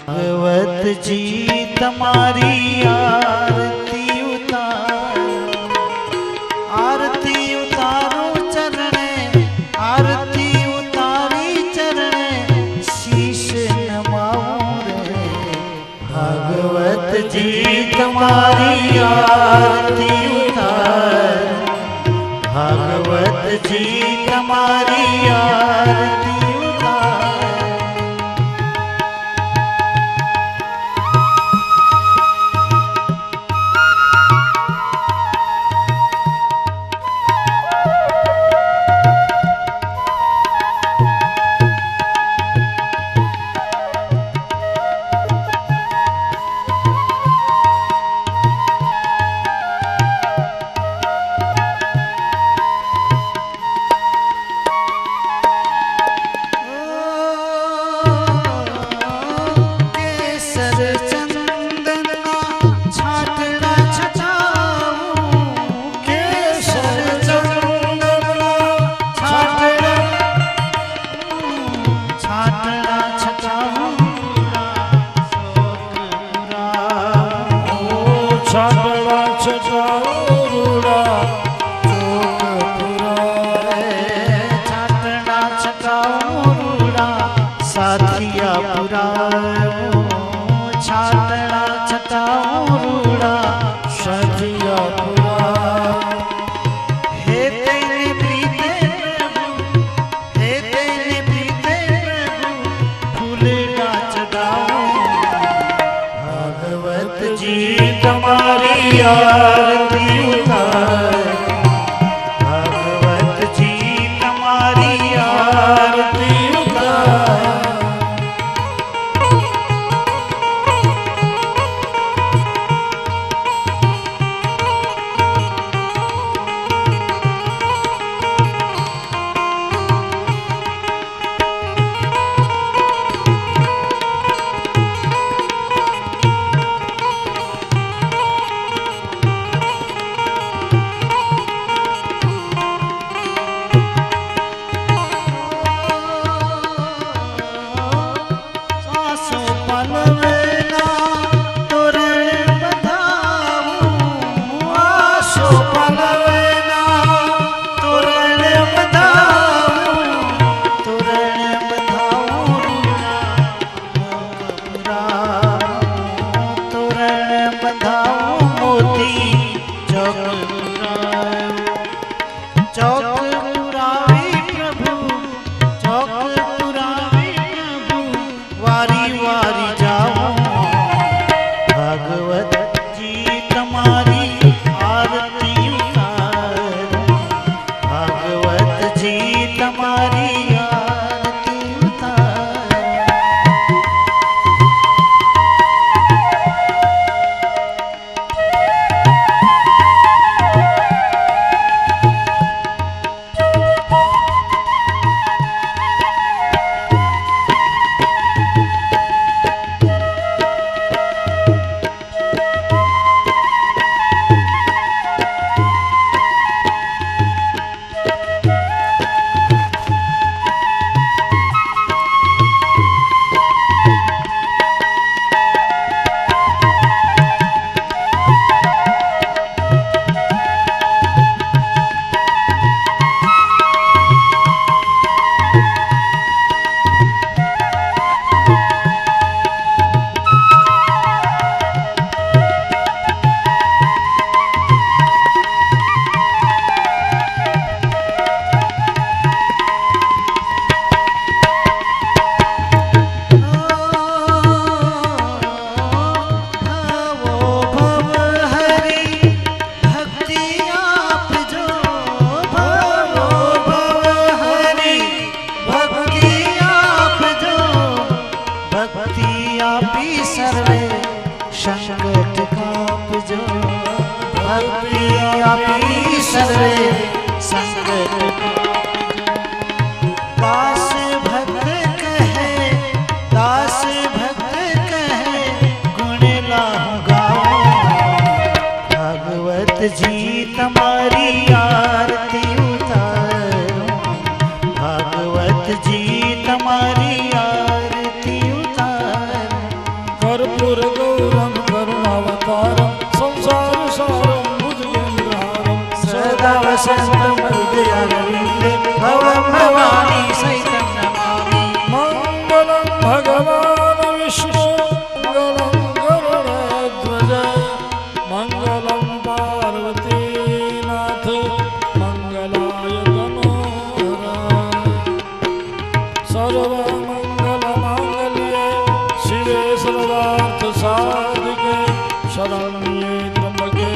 भगवत जी तुम्हारी आरती उतारो चरणे, आरती उतारी चरणे, शीश नमाऊं रे। भगवत जी तुम्हारी आरती उतार, भगवत जी तुम्हारी आरती साथिया पुराओ, छातड़ा छटाओ रूड़ा, साथिया पुराओ। हे तेरे प्रीते प्रभु, हे तेरे प्रीते प्रभु, फूलड़ा चढ़ाओ। भगवत जी तुम्हारी आरती उतार, भगवत जी तुम्हारी आरती उतार। सर्वे संगत दास भक्त कहे, दास भक्त कहे गुण लाहु गाओ। भगवत जी तुम्हारी आरती उतारो, भगवत जी तुम्हारी आरती उतारो। सर्वमङ्गलमाङ्गल्ये शिवे सर्वार्थसाधिके शरण्ये त्र्यम्बके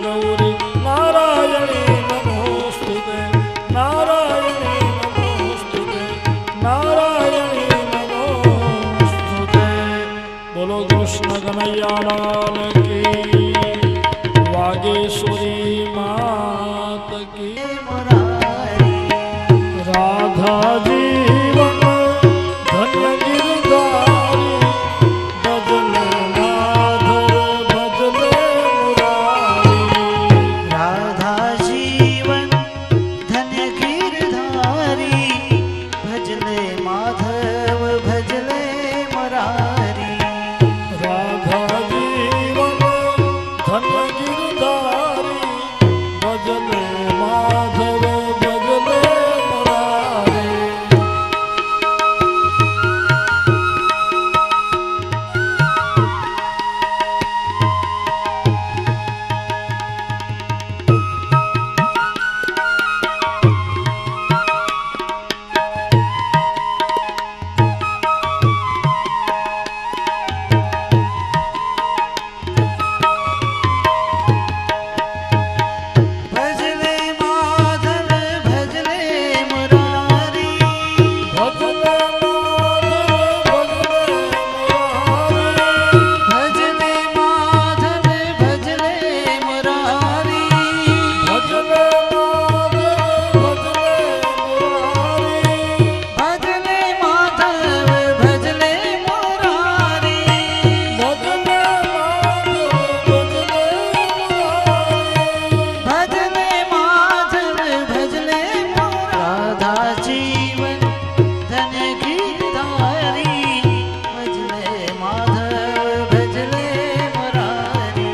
गौरी नारायणी नमोस्तुते नारायणी नमोस्तुते नारायणी नमोस्तुते। बोलो कृष्ण कन्हैया लाल की वागेश्वरी मात की। राधा जीवन धन्य गिरधारी भजले माधव भजले मुरारी। राधा जीवन धन्य गिरधारी भजले माधव भजले मुरारी। राधा जीवन धन्य गिरधारी भजले माधव भजले मुरारी। भजले माधव भजले मुरारी। भजले माधव भजले मुरारी। भजले माधव भजले मुरारी। भजले भजले माधव भजले मुरारी। राधा जीवन धन्य गिरधारी भजले माधव भजले मुरारी।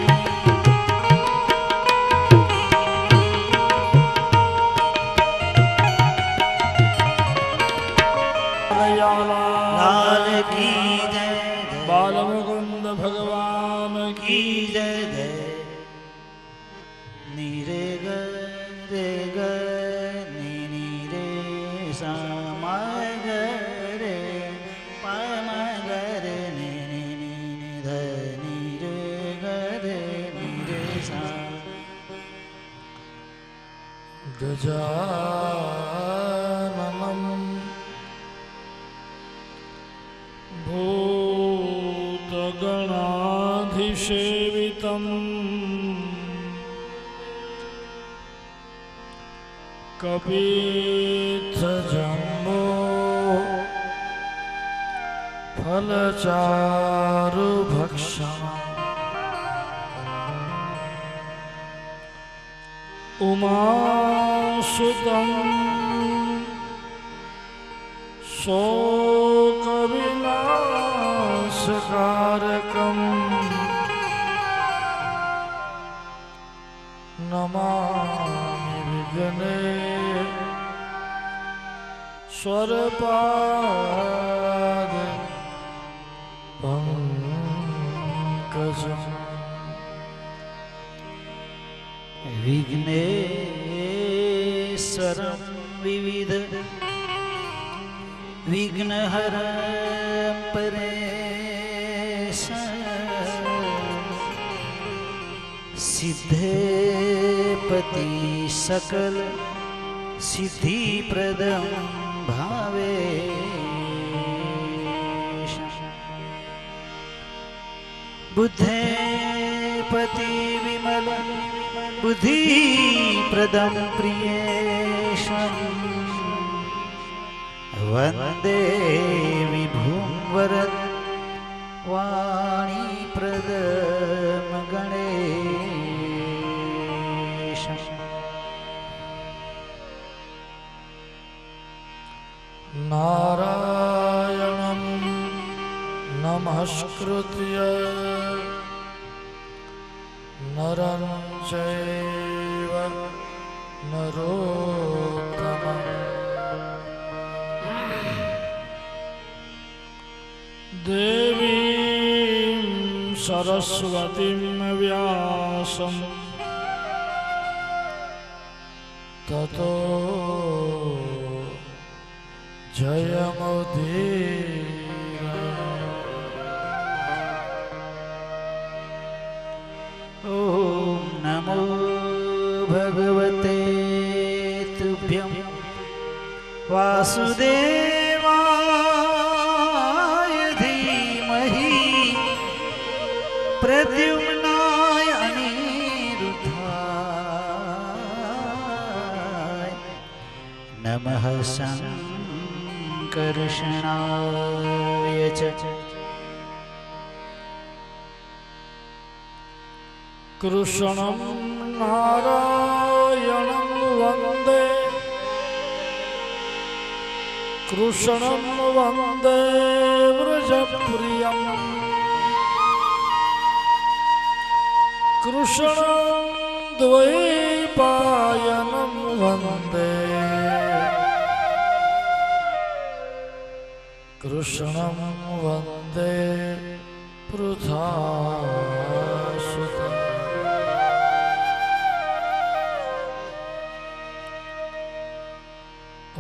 लाल की जय बाल मुकुंद भगवान की की जय जय। नी रे ग रे ग नी नी रे सा म ग रे प म ग रे नी नी नी नी ध नी रे ग रे नी रे सा। गजाननं भूतगणाधिसेवितं कपित्थजम्बो फलचारुभक्षणम् उमासुतं शोकविनाशकारकं नमामि विघ्नेश्वरपाद पंकजम्। विघ्नेश्वरं विविध विघ्नहरं परेश सिद्धेपति सकल सिद्धिप्रदं भावेश। बुद्धेपति विमल बुद्धिप्रदं प्रियेशम् वन्दे विभुं वरद वाणीप्रदं गणेशम्। नारायणं नमस्कृत्य नरं चैव नरोत्तमम् देवीं सरस्वतीं व्यासं ततो जय मोदीर ॐ नमो भगवते तुभ्यं वासुदेवाय धीमहि प्रद्युम्नाय अनिरुद्धाय नमः संकर्षणाय च कृष्णं नारायणं वन्दे कृष्णं वन्दे व्रजप्रियं कृष्णं द्वैपायनं वन्दे कृष्णं वन्दे पृथासुतम् ॐ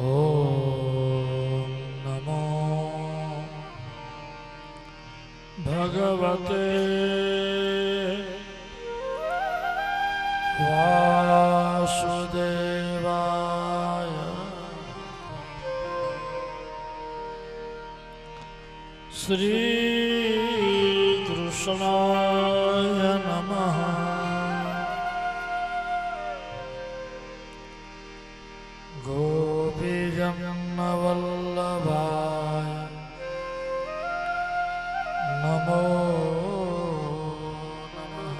नमो भगवते वासुदेवाय श्रीकृष्णाय नमः गोपीजन्मवल्लभाय नमो नमः।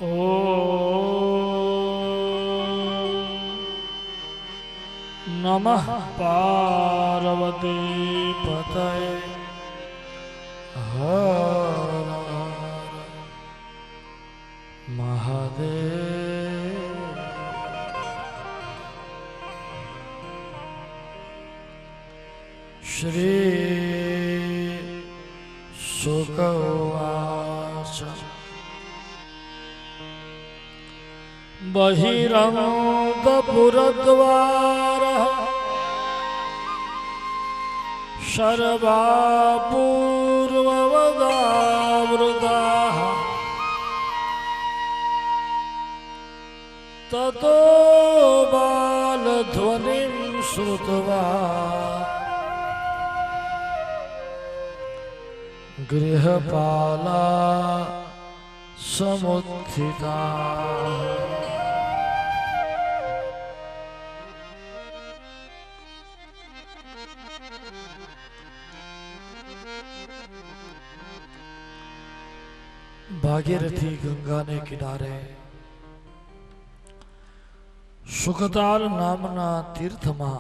ॐ नमः पार्वती पतये हर महादेव। श्री शुक उवाच बहिरन्तपुरद्वारः सर्वापूर्ववदावृताः ततो बालध्वनिं श्रुत्वा गृहपाला समुत्थिता। भागीरथी गंगा ने किनारे सुखताल नामना तीर्थમાં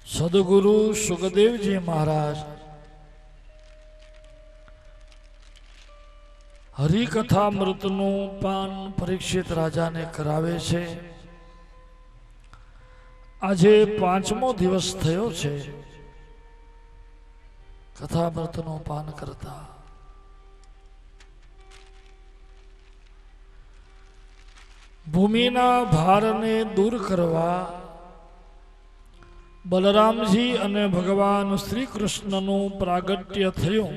સદગુરુ સુખદેવજી મહારાજ હરિકથામૃતનું પાન પરીક્ષિત રાજાને કરાવે છે। આજે 5મો દિવસ થયો છે કથામૃતનું પાન કરતા। ભૂમિના ભારને દૂર કરવા બલરામજી અને ભગવાન શ્રી કૃષ્ણનું પ્રાગટ્ય થયું।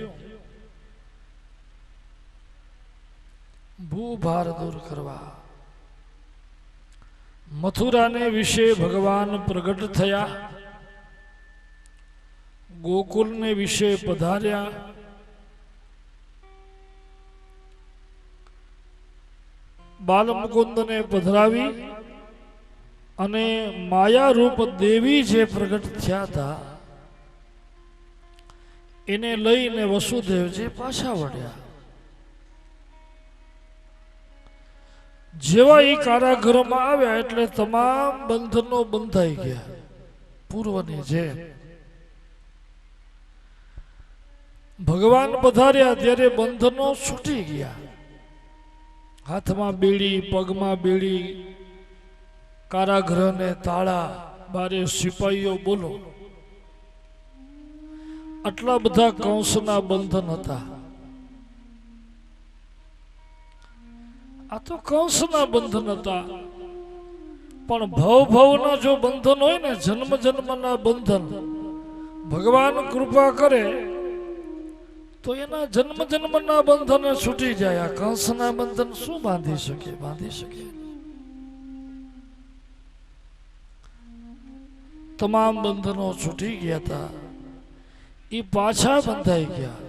ભૂભાર દૂર કરવા મથુરાને વિશે ભગવાન પ્રગટ થયા, ગોકુલને વિશે પધાર્યા, બાલમુકુંદને પધરાવી અને માયારૂપ દેવી જે પ્રગટ થયા હતા એને લઈને વસુદેવજી પાછા વળ્યા। જેવા એ કારાગૃહમાં આવ્યા એટલે તમામ બંધનો બંધાઈ ગયા પૂર્વની જેમ। ભગવાન પધાર્યા ત્યારે બંધનો છૂટી ગયા। હાથમાં બીડી, પગમાં બીડી, કારાગૃહને તાળા, બારે સિપાહીઓ, બોલો આટલા બધા કંસના બંધન હતા। આ તો કંસના બંધન હતા, પણ ભવના જો બંધન હોય ને, જન્મ જન્મના બંધન, ભગવાન કૃપા કરે તો એના જન્મ જન્મના બંધન છૂટી જાય. આ કંસના બંધન શું બાંધી શકે? તમામ બંધનો છૂટી ગયા હતા, એ પાછા બંધાઈ ગયા.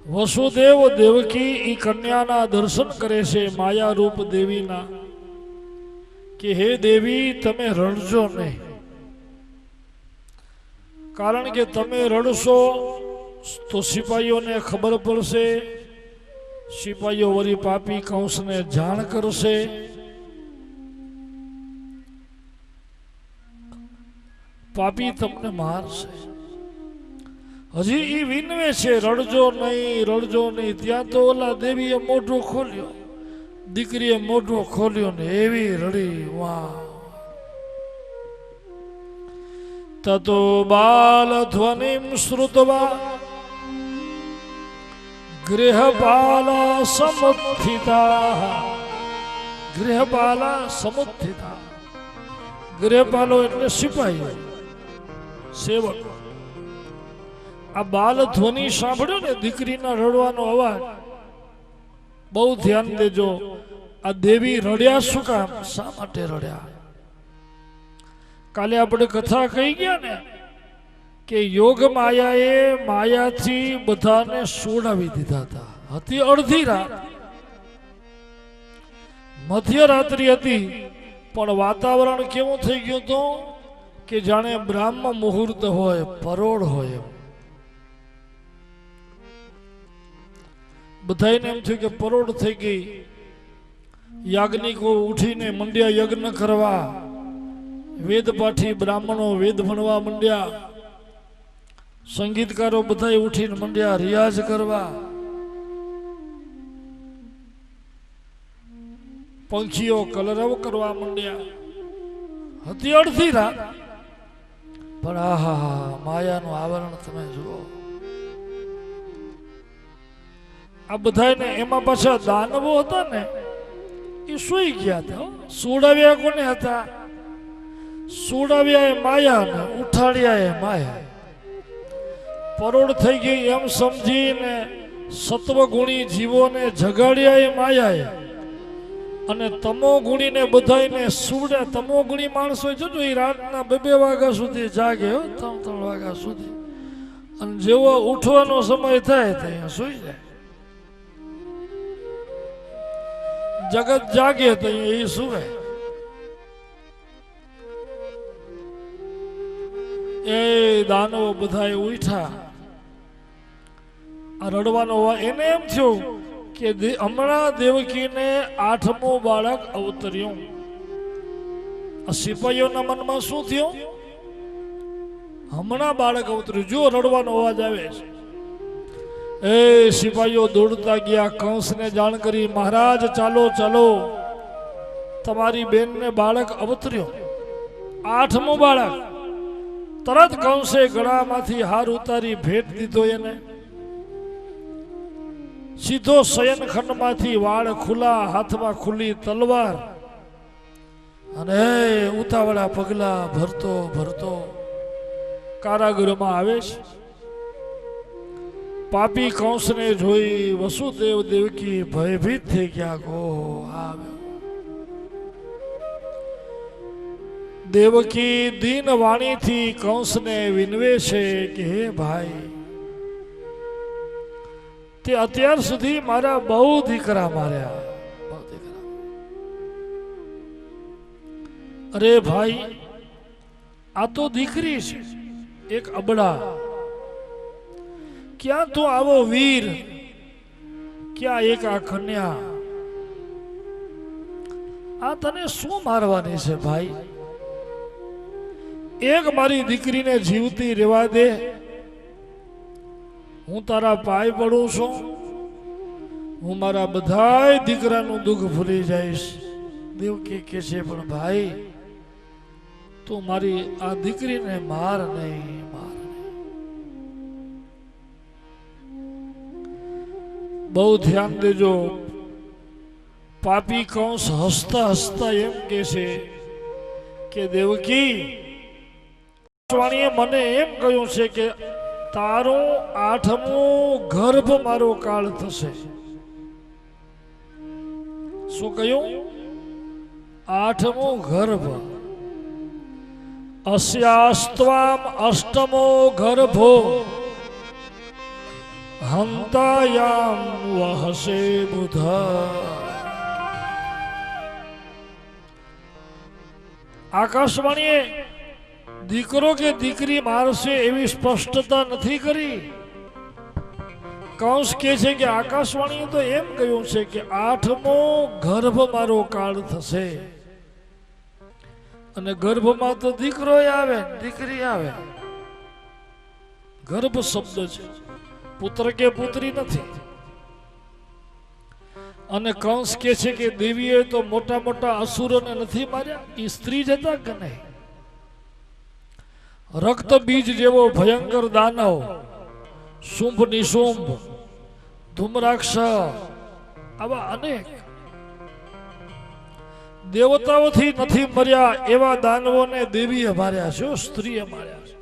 વસુદેવ દેવકી એ કન્યાના દર્શન કરે છે, માયા રૂપ દેવીના, કે હે દેવી તમે રડજો નહીં, કારણ કે તમે રડશો તો સિપાહીઓને ખબર પડશે, સિપાહીઓ વળી પાપી કંસને જાણ કરશે, પાપી તમને મારશે. હજી એ વિનવે છે, રડજો નહીં. ત્યાં તો ઓલા દેવીએ મોઢું ખોલ્યો, દીકરીએ મોઢું ખોલ્યો ને એવી રડી. વાહ! તતો બાલ ધ્વનિમ શ્રુત્વા ગૃહપાલા સમુત્થિતા. ગૃહપાલો એટલે સિપાહીઓ, સેવક. આ બાલ ધ્વનિ સાંભળ્યો ને, દીકરીના રડવાનો અવાજ, બહુ ધ્યાન દેજો. આ દેવી રડ્યા શું કામ? શા માટે રડ્યા? કાલે આપણે કથા કહી ગયા ને કે યોગ માયાએ માયાથી બધાને સોડાવી દીધા હતા. હતી અડધી રાત, મધ્યરાત્રિ હતી, પણ વાતાવરણ કેવું થઈ ગયું હતું કે જાણે બ્રાહ્મ મુહૂર્ત હોય, પરોઢ હોય. બધાને એમ થયું કે પરોઢ થઈ ગઈ. યાજ્ઞિકો ઉઠીને મંડ્યા યજ્ઞ કરવા, વેદ પાઠી બ્રાહ્મણો વેદ ભણવા મંડ્યા, સંગીતકારો બધા ઉઠીને મંડ્યા રિયાઝ કરવા, પંખીઓ કલરવ કરવા મંડ્યા. હતી અડધી રાત, પણ આહા, માયાનું આવરણ તમે જુઓ. આ બધાને, એમાં પાછા દાનવો હતા ને, એ સુઈ ગયા હતા. સુડાવ્યા કોને હતા? સુડાવ્યા એ માયા ને ઉઠાડ્યા એ માયા. પરોઢ થઈ ગઈ એમ સમજીને સત્વગુણી જીવોને જગાડ્યા એ માયાએ, અને તમોગુણીને બધાને સુડ્યા. તમોગુણી માણસો જોજો, એ રાતના 2 વાગ્યા સુધી જાગે, 3 વાગ્યા સુધી, અને જેવો ઉઠવાનો સમય થાય ત્યાં સુઈ જાય. જગત જાગે તો એ સુવે. એ દાનવો બધા ઉઠ્યા. આ રડવાનો એને એમ થયું કે હમણાં દેવકીને 8મું બાળક અવતર્યું. આ સિપાહીઓના મનમાં શું થયું? હમણાં બાળક અવતર્યું. જો રડવાનો અવાજ આવે છે. એ સિપાહીઓ દોડતા ગયા, કંસને જાણ કરી, મહારાજ ચાલો, તમારી બેનને બાળક અવતર્યો, 8મું બાળક. તરત કંસે ગળામાંથી હાર ઉતારી ભેટ દીધો એને. સીધો શયનખંડમાંથી વાળ ખુલ્લા, હાથમાં ખુલ્લી તલવાર, અને ઉતાવળા પગલા ભરતો કારાગૃહમાં આવે છે. પાપી કંસને જોઈ વસુદેવ દેવકી ભયભીત થઈ ગયા. ગો દેવકી દીન વાણીથી કંસને વિનવે છે કે હે ભાઈ, તે અત્યાર સુધી મારા બહુ દીકરા માર્યા. અરે ભાઈ, આ તો દીકરી છે, એક અબડા. ક્યાં તો આવો વીર, ક્યાં એક આ કન્યા. આ તને શું મારવાની છે ભાઈ? એક મારી દીકરીને જીવતી રહેવા દે. હું તારા પાય પડું છું. હું મારા બધાય દીકરાનું દુઃખ ભૂલી જઈશ. દેવકી કહે છે, પણ ભાઈ તું મારી આ દીકરીને માર નહીં. બહુ ધ્યાન દેજો. પાપી કંસ હસતા હસતા એમ કહે છે કે દેવકી, વાણીએ મને એમ કહ્યું છે કે તારો 8મો ગર્ભ મારો કાળ થશે. શું કહ્યું? 8મો ગર્ભ. અસ્યાસ્ત્વામ 8મો ગર્ભો હંતાયામ વહસે બુધ. આકાશવાણીએ દીકરો કે દીકરી મારશે એવી સ્પષ્ટતા નથી કરી. કંસ કહે છે કે આકાશવાણીએ તો એમ કહ્યું છે કે 8મો ગર્ભ મારો કાળ થશે. અને ગર્ભમાં તો દીકરો આવે દીકરી આવે. ગર્ભ શબ્દ છે, પુત્ર કે પુત્રી નથી. અને કંસ કહે છે કે દેવીએ તો મોટા મોટા અસુરોને નથી માર્યા, એ સ્ત્રી જ હતા કે નહીં? રક્ત બીજ જેવો ભયંકર દાનવ, શુંભ નિશુંભ, ધૂમ્રાક્ષ, આવા અનેક દેવતાઓથી નથી મર્યા એવા દાનવોને દેવીએ માર્યા છે, સ્ત્રીએ માર્યા છે.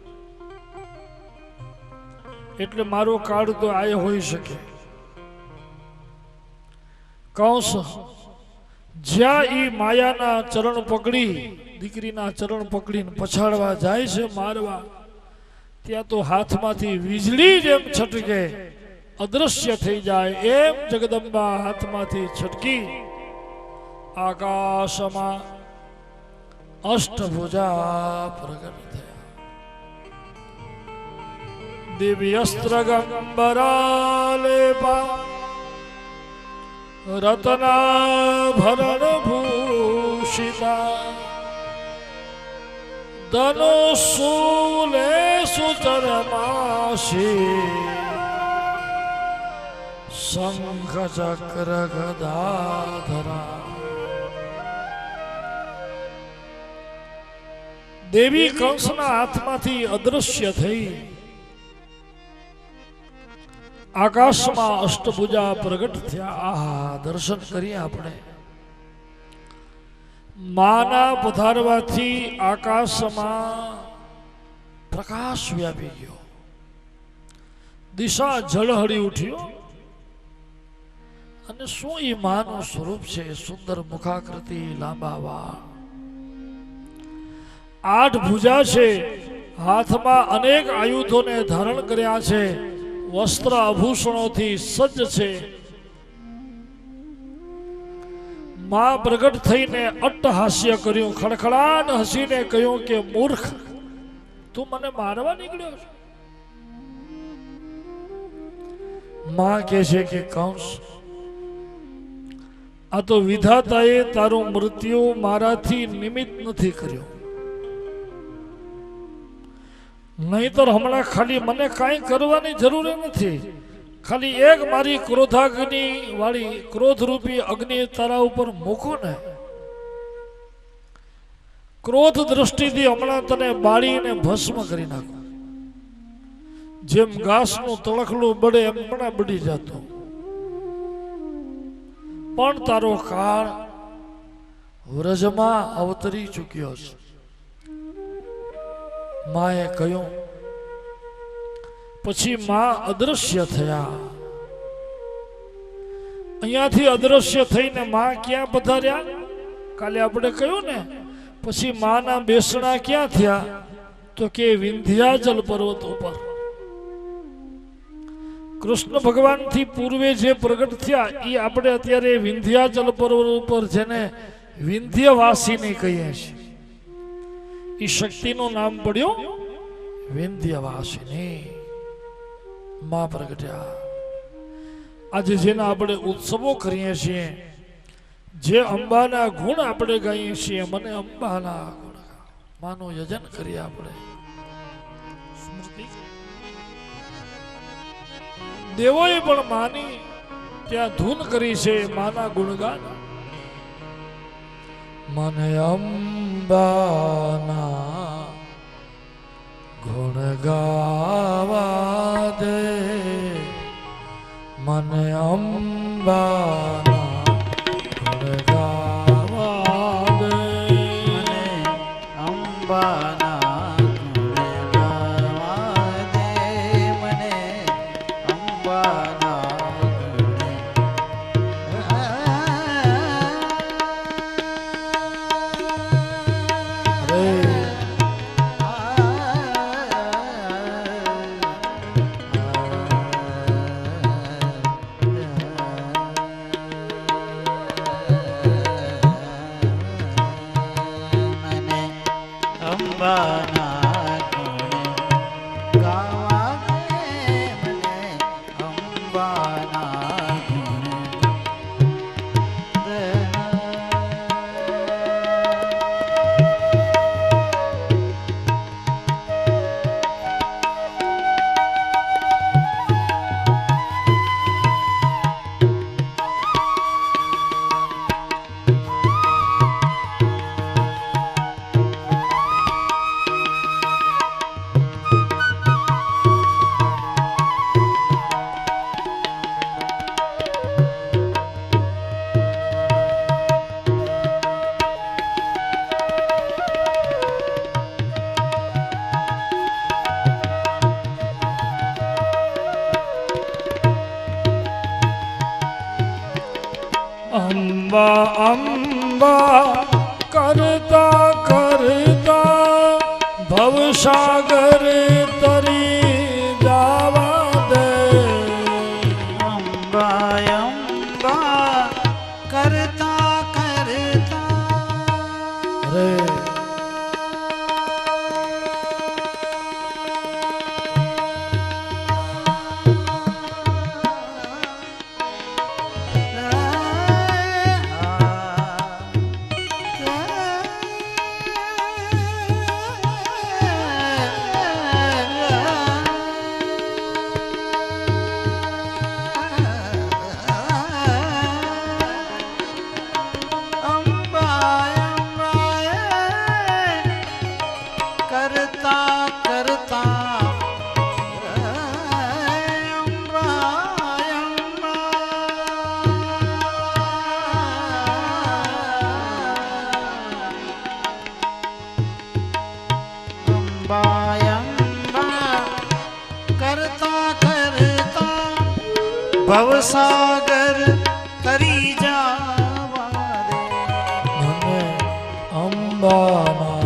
એટલે મારો કાળ તો આ હોઈ શકે. કંસ જ્યાં ઈ માયાના ચરણ પકડી, દીકરીના ચરણ પકડીને પછાડવા જાય છે મારવા, ત્યાં તો હાથમાંથી વીજળી જેમ છટકે અદ્રશ્ય થઈ જાય એમ જગદંબા હાથમાંથી છટકી આકાશમાં અષ્ટભુજા પ્રગટ થયા. દેવી અસ્ત્ર ગંબરાલેપા રત્નાભરણ ભૂષિતા ધનુષૂલે સુચરમાસી શંખ ચક્ર ગદાધરા. દેવી કંસના હાથમાંથી અદ્રશ્ય થઈ આકાશમાં અષ્ટભુજા પ્રગટ થયા. આહા, દર્શન કરીએ આપણે. માના પધારવાથી આકાશમાં પ્રકાશ વ્યાપી ગયો, દિશા ઝળહળી ઉઠ્યો. અને શું એ માનું સ્વરૂપ છે? સુંદર મુખાકૃતિ, લાંબા વાળ, 8 ભુજા છે, હાથમાં અનેક આયુધોને ધારણ કર્યા છે, વસ્ત્ર આભૂષણોથી સજ્જ છે. માં પ્રગટ થઈને અટ્ટહાસ્ય કર્યું, ખડખડાટ હસીને કહ્યું કે મૂર્ખ, તું મને મારવા નીકળ્યો છે? માં કહે છે કે કંસ, આ તો વિધાતાએ તારું મૃત્યુ મારાથી નિમિત્ત નથી કર્યું, નહીતર હમણાં ખાલી મને કાંઈ કરવાની જરૂર નથી. ખાલી એક મારી ક્રોધાગ્નિ વાળી ક્રોધરૂપી અગ્નિ તારા ઉપર મૂકો ને, ક્રોધ દ્રષ્ટિથી હમણાં તને બાળીને ભસ્મ કરી નાખો. જેમ ઘાસનું તળખલું બળે એમ હમણાં બળી જતો. પણ તારો કાળ વ્રજમાં અવતરી ચૂક્યો છે. માએ કહ્યું. પછી માં અદ્રશ્ય થયા. અહીંયાથી અદ્રશ્ય થઈને માં ક્યાં પધાર્યા? કાલે આપણે કહ્યું ને. પછી માના બેસણા ક્યાં થયા? તો કે વિંધ્યાચલ પર્વત ઉપર. કૃષ્ણ ભગવાન થી પૂર્વે જે પ્રગટ થયા એ આપણે અત્યારે વિંધ્યાચલ પર્વત ઉપર જેને વિંધ્યવાસિની કહીએ છીએ, એ શક્તિનું નામ પડ્યું વિંધ્યવાસિની. માં પ્રગટ્યા. આજે જેના આપણે ઉત્સવો કરીએ છીએ, જે અંબાના ગુણ આપણે ગાઈએ છીએ, મને અંબાના ગુણ, માનું યજન કરીએ આપણે. દેવોએ પણ માની ત્યાં ધૂન કરી છે, માના ગુણગાન. મને અંબાના ગુણ ગાવા દે, મને અંબાના ગુણ અંબા અંબા કરતા કરતા ભવસાગર તરી જાવા દે અંબા અંબા કરતા કરતા રે ભવસાગર તરી જાવા દે મને અંબાના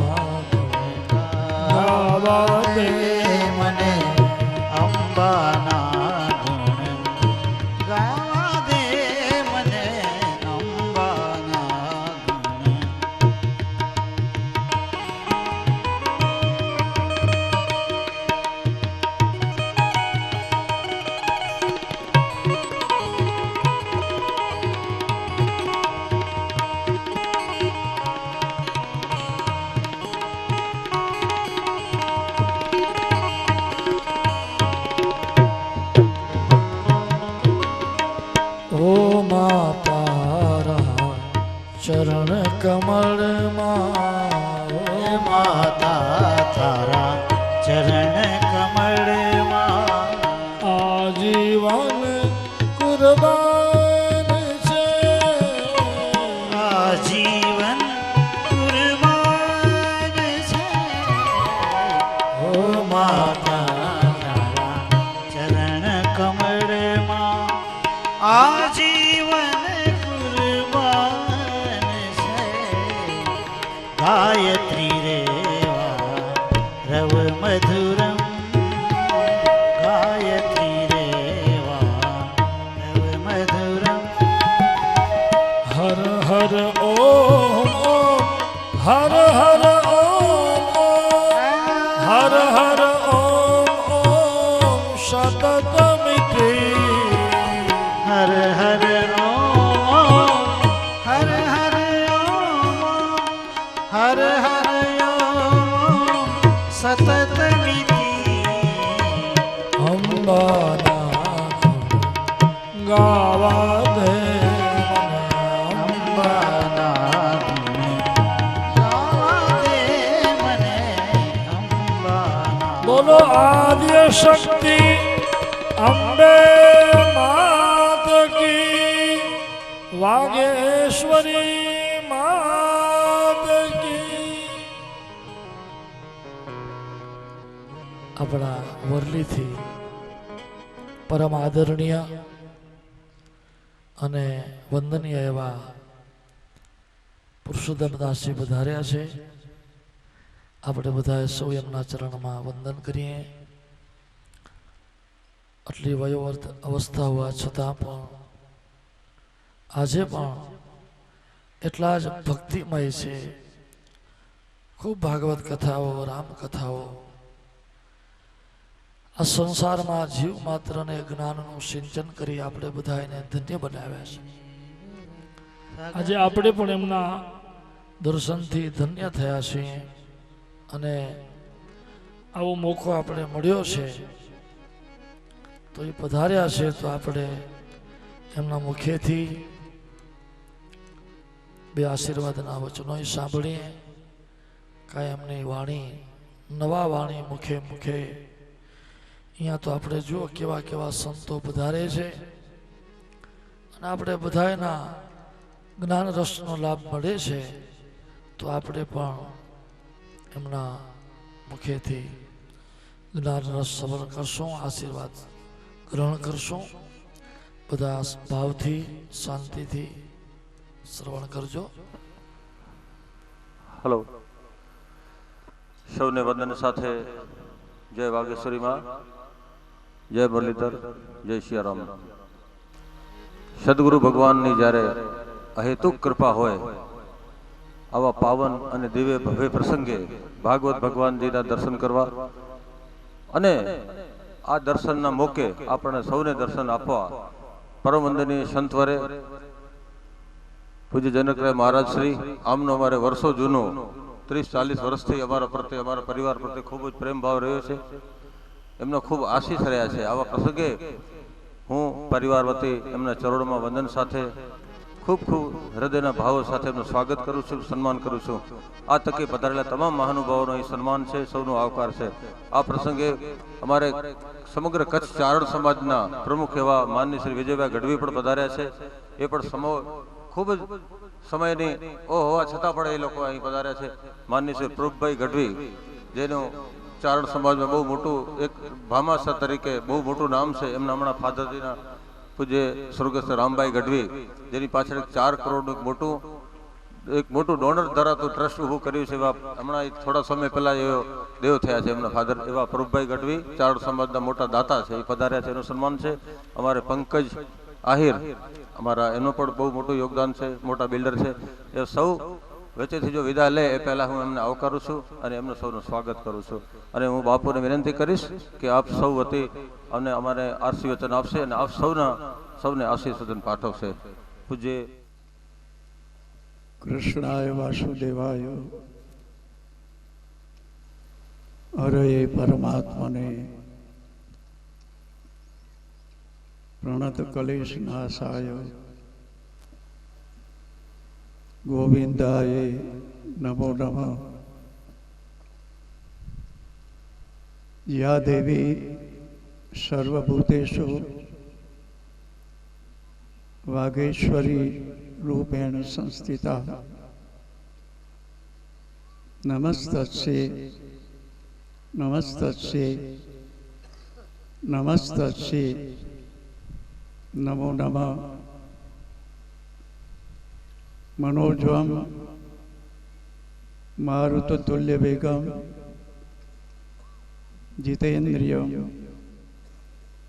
ગાવા દે મને અંબાના ગુણ ગાવા દે મને અંબાના ગુણ ओ माता चरण कमल માતા તારા ચરણ કમળમાં आजीवन कुर्बान छे આજીવન કુરબાન છે ઓ માતા તારા ચરણ કમળમાં આજીવન કુરબાન છે ગાયત્રી રેવા રવ મધુરમ ગાયત્રી રેવા રવ મધુરમ हर हर ओम ओम हर हर ओम ओम हर हर ओम ओम सततमिति हर हर ओम हर हर ओम हर हर ओम सतत मिति अंबाना गावा दे અંબાના ગુણ ગાવા દે મને અંબાના बोलो आद्य शक्ति अम्बे मात की वागेश्वरी मात की अपना वरली थी परम आदरणीय અને વંદનીય એવા પુરુષોત્તમદાસજી પધાર્યા છે. આપણે બધાએ સૌ એમના ચરણમાં વંદન કરીએ. આટલી વયોવૃદ્ધ અવસ્થા હોવા છતાં પણ આજે પણ એટલા જ ભક્તિમય છે. ખૂબ ભાગવત કથાઓ, રામ કથાઓ આ સંસારમાં જીવ માત્રને જ્ઞાનનું સિંચન કરી આપણે બધા એને ધન્ય બનાવ્યા છે. આજે આપણે પણ એમના દર્શનથી ધન્ય થયા છીએ અને આવો મોકો આપણે મળ્યો છે તો એ પધાર્યા છે તો આપણે એમના મુખેથી બે આશીર્વાદના વચનો સાંભળીએ. કાંઈ એમની વાણી નવા વાણી મુખે મુખે અહીંયા તો આપણે જુઓ કેવા કેવા સંતો પધારે છે અને આપણે બધા એના જ્ઞાન રસનો લાભ મળે છે તો આપણે પણ એમના મુખેથી જ્ઞાન રસ શ્રવણ કરશું, આશીર્વાદ ગ્રહણ કરશું. બધા ભાવથી શાંતિથી શ્રવણ કરજો. હલો, સૌને વંદન સાથે જય વાગેશ્વરી માં, જય મુરલીધર, જય સિયારામ. સદગુરુ ભગવાનની જ્યારે અહેતુક કૃપા હોય આવા પાવન અને દિવ્ય ભવ્ય પ્રસંગે ભાગવત ભગવાનજીના દર્શન કરવા અને આ દર્શનના મોકે આપણે સૌને દર્શન આપવા પરમ વંદનીય સંતવરે પૂજ્ય જનકરાય મહારાજ શ્રી આમનો અમારે વર્ષો જૂનો 30-40 વર્ષથી અમારા પ્રત્યે અમારા પરિવાર પ્રત્યે ખૂબ જ પ્રેમ ભાવ રહ્યો છે. એમનો ખૂબ આશીષ રહ્યા છે. આવા પ્રસંગે હું પરિવાર વતી એમના ચરણોમાં વંદન સાથે ખૂબ ખૂબ હૃદયના ભાવો સાથે એમનું સ્વાગત કરું છું, સન્માન કરું છું. આ તકે પધારેલા તમામ મહાનુભાવોનો અહીં સન્માન છે, સૌનો આવકાર છે. આ પ્રસંગે અમારે સમગ્ર કચ્છ ચારણ સમાજના પ્રમુખ એવા માનની શ્રી વિજયભાઈ ગઢવી પણ પધાર્યા છે. એ પણ ખૂબ જ સમયની હોવા છતાં પણ એ લોકો અહીં પધાર્યા છે. માનની શ્રી પ્રભુભાઈ ગઢવી, જેનું ચારણ સમાજમાં બહુ મોટું એક ભામાસા તરીકે બહુ મોટું નામ છે. એમના હમણાં ફાધરજીના પૂજ્ય સ્વર્ગસ્થ રામભાઈ ગઢવી, જેની પાછળ 4 કરોડનું એક મોટું ડોનર ધરાવતું ટ્રસ્ટ ઊભું કર્યું છે. એવા હમણાં થોડા સમય પહેલા એવો દેવ થયા છે એમના ફાધર, એવા પ્રભુભાઈ ગઢવી ચારણ સમાજના મોટા દાતા છે, એ પધાર્યા છે, એનું સન્માન છે. અમારે પંકજ આહિર અમારા એનું પણ બહુ મોટું યોગદાન છે, મોટા બિલ્ડર છે. એ સૌ વચ્ચેથી જો વિદાય લે એ પહેલાં હું એમને આવકારું છું અને એમનું સૌનું સ્વાગત કરું છું. અને હું બાપુને વિનંતી કરીશ કે આપ સૌ વતી અમને અમારે આશી વચન આપશે અને આપ સૌને આશીષ વચન પાઠવશે. પૂજ્ય કૃષ્ણાય વાસુદેવાય હરયે પરમાત્મને પ્રણત કલેશ નાશાય ગોવિંદાય નમો નમઃ. યા દેવી સર્વભૂતેષુ વાગેશ્વરી રૂપેણ સંસ્થિતા નમસ્તસ્યે નમસ્તસ્યે નમસ્તસ્યે નમો નમઃ. મનોજવમ મારુતતુલ્ય વેગમ જીતેન્દ્રિયમ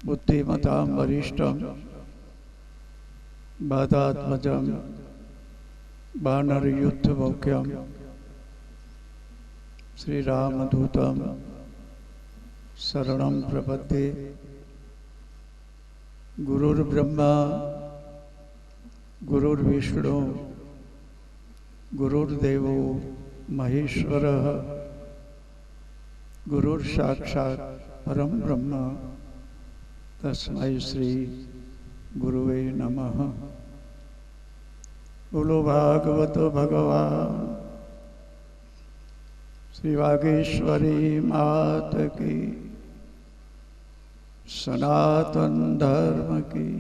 બુદ્ધિમતામ વરિષ્ઠમ બાધાત્મજમ બાનરયુદ્ધ મુખ્યમ શ્રી રામદૂતમ શરણમ પ્રપદ્યે. ગુરુર્બ્રહ્મા ગુરુર્વિષ્ણુ ગુરુર્દેવો મહેશ્વરઃ ગુરુર્સાક્ષાત પરમ બ્રહ્મ તસ્મૈ શ્રી ગુરુવે નમઃ. બોલો ભાગવત ભગવાન શ્રી વાગેશ્વરી માત કી, સનાતન ધર્મ કી.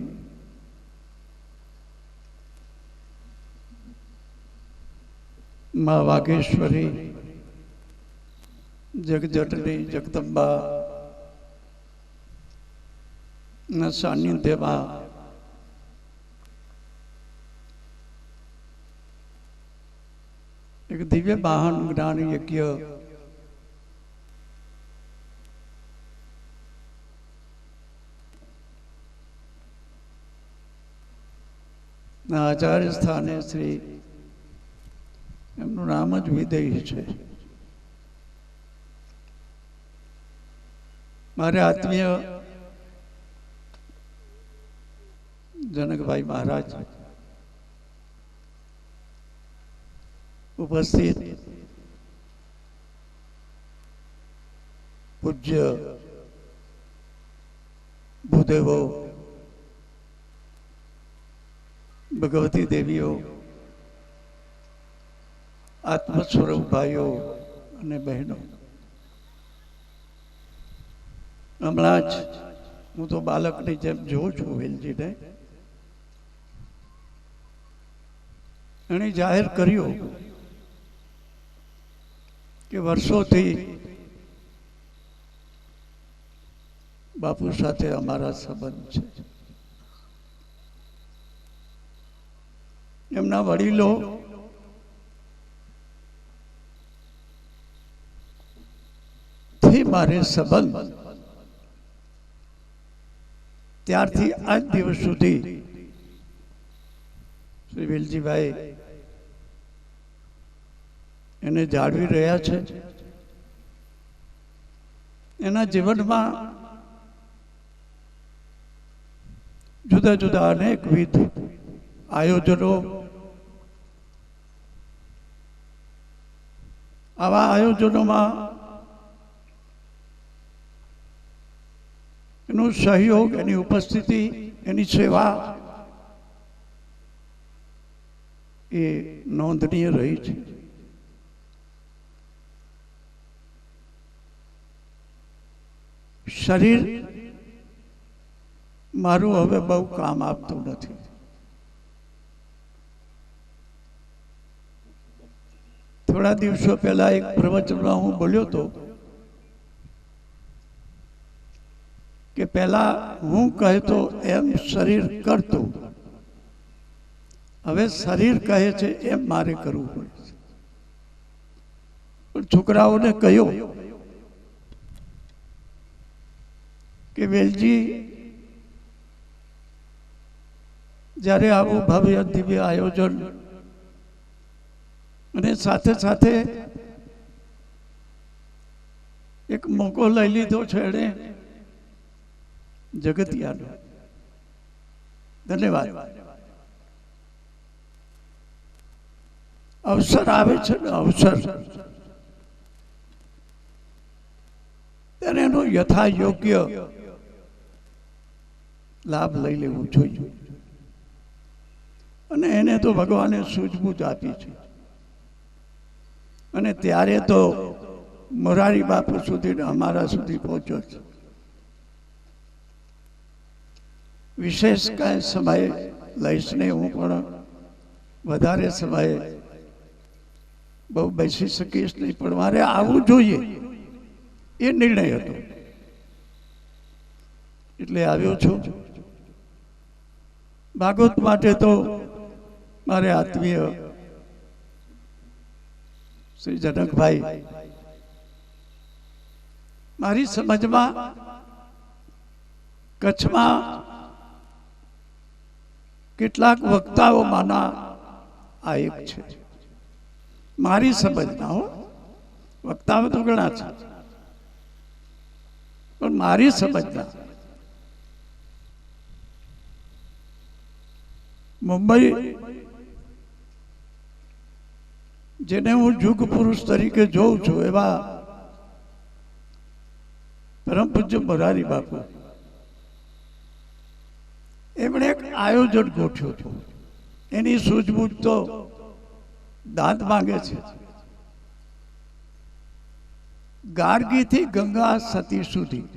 માં વાગેશ્વરી જગજટની જગદંબા ના સાનિધ્યમાં એક દિવ્ય મહાન જ્ઞાન યજ્ઞ ના આચાર્ય સ્થાને શ્રી એમનું નામ જ વિદેહી છે. મારે આત્મીય જનકભાઈ મહારાજ ઉપસ્થિત પૂજ્ય ભૂદેવો, ભગવતી દેવીઓ, આત્મ સ્વરૂપ ભાઈઓ અને બહેનો, હમણાં જ હું તો બાળકની જેમ જોઉં છું વેલજીને. એણે જાહેર કર્યું કે વર્ષોથી બાપુ સાથે અમારા સંબંધ છે. એમના વડીલો થી મારે સંબંધ ત્યારથી આજ દિવસ સુધી શ્રી વેલજીભાઈ એને જાળવી રહ્યા છે. એના જીવનમાં જુદા જુદા અનેકવિધ આયોજનો, આવા આયોજનોમાં એનો સહયોગ, એની ઉપસ્થિતિ, એની સેવા એ નોંધનીય રહી છે. શરીર મારું હવે બહુ કામ આપતું નથી. થોડા દિવસો પહેલા એક પ્રવચનમાં હું બોલ્યો હતો કે પહેલા હું કહેતો એમ શરીર કરતું, હવે શરીર કહે છે એમ મારે કરવું પડે છે. પણ છોકરાઓને કહ્યું કે વેલજી જ્યારે આવું ભવ્ય દિવ્ય આયોજન અને સાથે સાથે એક મોકો લઈ લીધો છે એણે જગતિયાનો, ધન્યવાદ. અવસર આવે છે ને અવસર, ત્યારે એનો યથા યોગ્ય લાભ લઈ લેવું જોઈએ. અને એને તો ભગવાને સૂઝબૂઝ આપી છે. અને ત્યારે તો મોરારી બાપુ સુધી અમારા સુધી પહોંચ્યો છે. વિશેષ કાંઈ સમય લઈશ નહીં, હું પણ વધારે સમય બહુ બેસી શકીશ નહીં, પણ મારે આવવું જોઈએ એ નિર્ણય હતો એટલે આવ્યો છું. ભાગવત માટે તો મારે આત્મીય શ્રી જનકભાઈ, મારી સમજમાં કચ્છમાં કેટલાક વક્તાઓમાંના આ એક છે. મારી સમજમાં, હો, વક્તાઓ તો ઘણા છે, પણ મારી સમજમાં મુંબઈ, જેને હું યુગ પુરુષ તરીકે જોઉં છું, એવા પરમ પૂજ્ય મોરારી બાપુ, એમણે એક આયોજન ગોઠવ્યું હતું. એની સૂઝબૂઝ તો દાંત માંગે છે. ગાર્ગીથી ગંગા સતી સુધી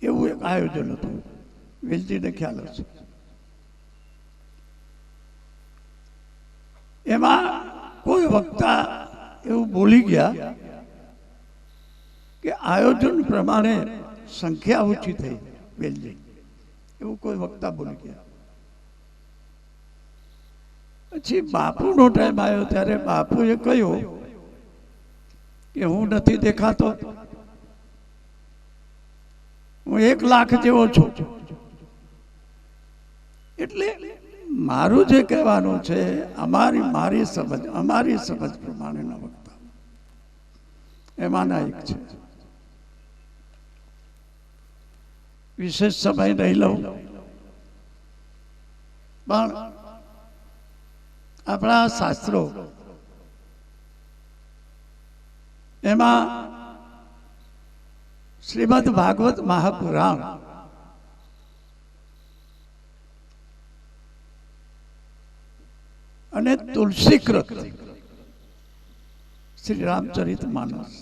એવું એક આયોજન હતું. વેલજીને ખ્યાલ હશે. એમાં કોઈ વક્તા એવું બોલી ગયા કે આયોજન પ્રમાણે સંખ્યા ઓછી થઈ. વેલજી એવું કોઈ વક્તા બોલી ગયા. પછી બાપુનો ટાઈમ આવ્યો ત્યારે બાપુએ કહ્યું કે હું નથી દેખાતો, હું 1 લાખ જેવો છું. એટલે મારું જે કહેવાનું છે, મારી સમજ પ્રમાણેના વક્તા એમાંના એક છે. વિશેષ સમય નહીં લઉં, પણ આપણા શાસ્ત્રો એમાં શ્રીમદ ભાગવત મહાપુરાણ અને તુલસીકૃત શ્રી રામચરિત માનસ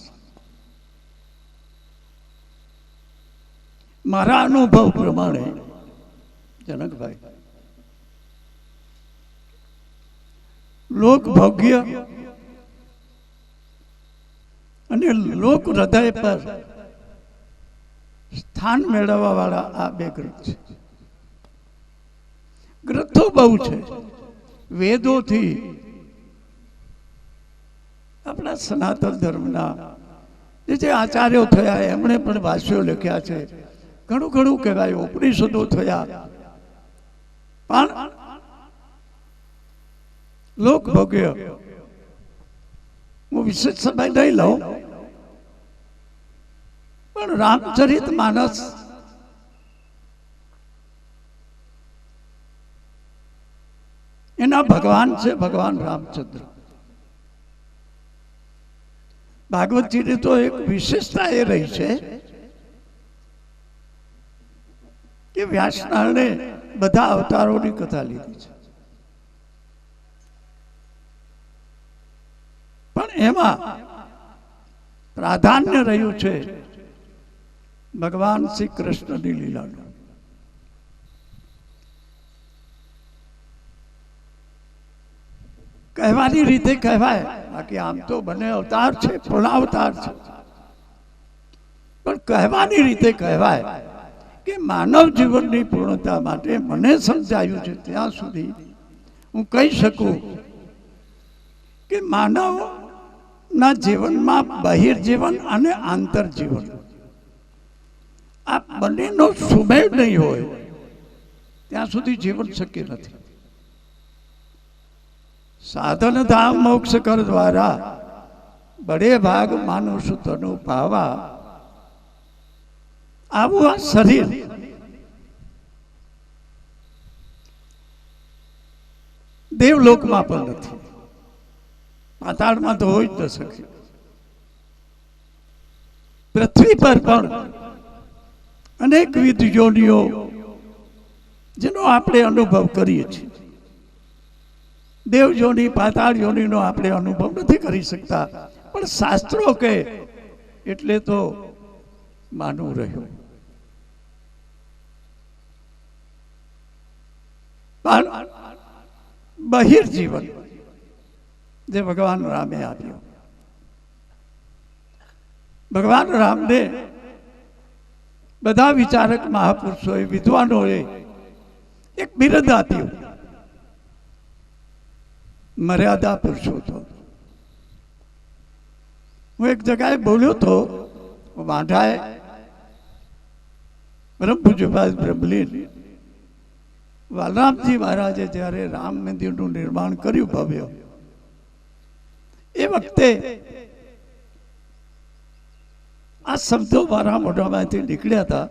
મારા અનુભવ પ્રમાણે જનકભાઈ લોક ભોગ્ય અને લોક હૃદય પર સ્થાન મેળવવા વાળા આ બે ગ્રંથ છે. ગ્રંથો બહુ છે, વેદોથી આપણા સનાતન ધર્મના જે આચાર્યો થયા એમણે પણ ભાષ્યો લખ્યા છે, ઘણું ઘણું કહેવાય, ઉપનિષદો થયા, પણ લોક ભોગ્ય હું વિશેષ સમય નહીં લઉં, પણ રામચરિત માનસ એના ભગવાન છે ભગવાન રામચંદ્ર. ભાગવતજીની તો એક વિશેષતા એ રહી છે કે વ્યાસનારાયણે બધા અવતારોની કથા લીધી છે, પણ એમાં પ્રાધાન્ય રહ્યું છે ભગવાન શ્રી કૃષ્ણની લીલાનું. કહેવાની રીતે કહેવાય, બાકી આમ તો બંને અવતાર છે, પૂર્ણાવતાર છે, પણ કહેવાની રીતે કહેવાય કે માનવ જીવનની પૂર્ણતા માટે મને સમજાયું છે ત્યાં સુધી હું કહી શકું કે માનવના જીવનમાં બહિર્જીવન અને આંતરજીવન આ બંનેનો સુમેળ નહીં હોય ત્યાં સુધી જીવન શક્ય નથી. સાધન ધામ મોક્ષ કર દ્વારા બડે ભાગ માનુષ તનુ પાવા, આવું આ શરીર દેવલોકમાં પણ નથી, પાતાળમાં તો હોય જ ન શકે. પૃથ્વી પર પણ અનેકવિધ યોનિઓ જેનો આપણે અનુભવ કરીએ છીએ. દેવ યોની પાતાળ યોનીનો આપણે અનુભવ નથી કરી શકતા, પણ શાસ્ત્રો કે એટલે તો માનવું રહ્યું. પણ બહિર્જીવન જે ભગવાન રામે આપ્યું, ભગવાન રામને બધા વિચારક મહાપુરુષોએ વિદ્વાનોએ એક બિરુદ આપ્યું, મર્યાદા પુરુષોત્તમ. હું એક જગ્યાએ બોલ્યો તો વાંઢાએ બ્રહ્મ પૂજ્યપાદ બ્રહ્મલીન વાલરામજી મહારાજે જ્યારે રામ મંદિરનું નિર્માણ કર્યું ભવ્ય, એ વખતે આ શબ્દો મારા મોઢામાંથી નીકળ્યા હતા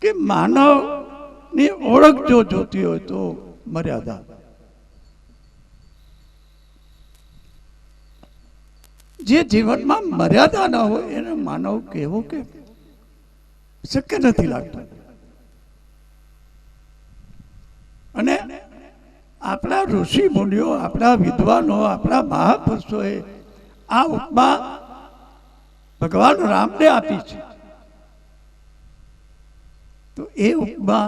કે માનવની ઓળખ જો જોતી હોય તો મર્યાદા. જે જીવનમાં મર્યાદા ના હોય એને માનવ કહેવો કે શક્ય નથી લાગતું. અને આપણા ઋષિ મુનિઓ, આપણા વિદ્વાનો, આપણા મહાપુરુષોએ આ ઉપમા ભગવાન રામને આપી છે. તો એ ઉપમા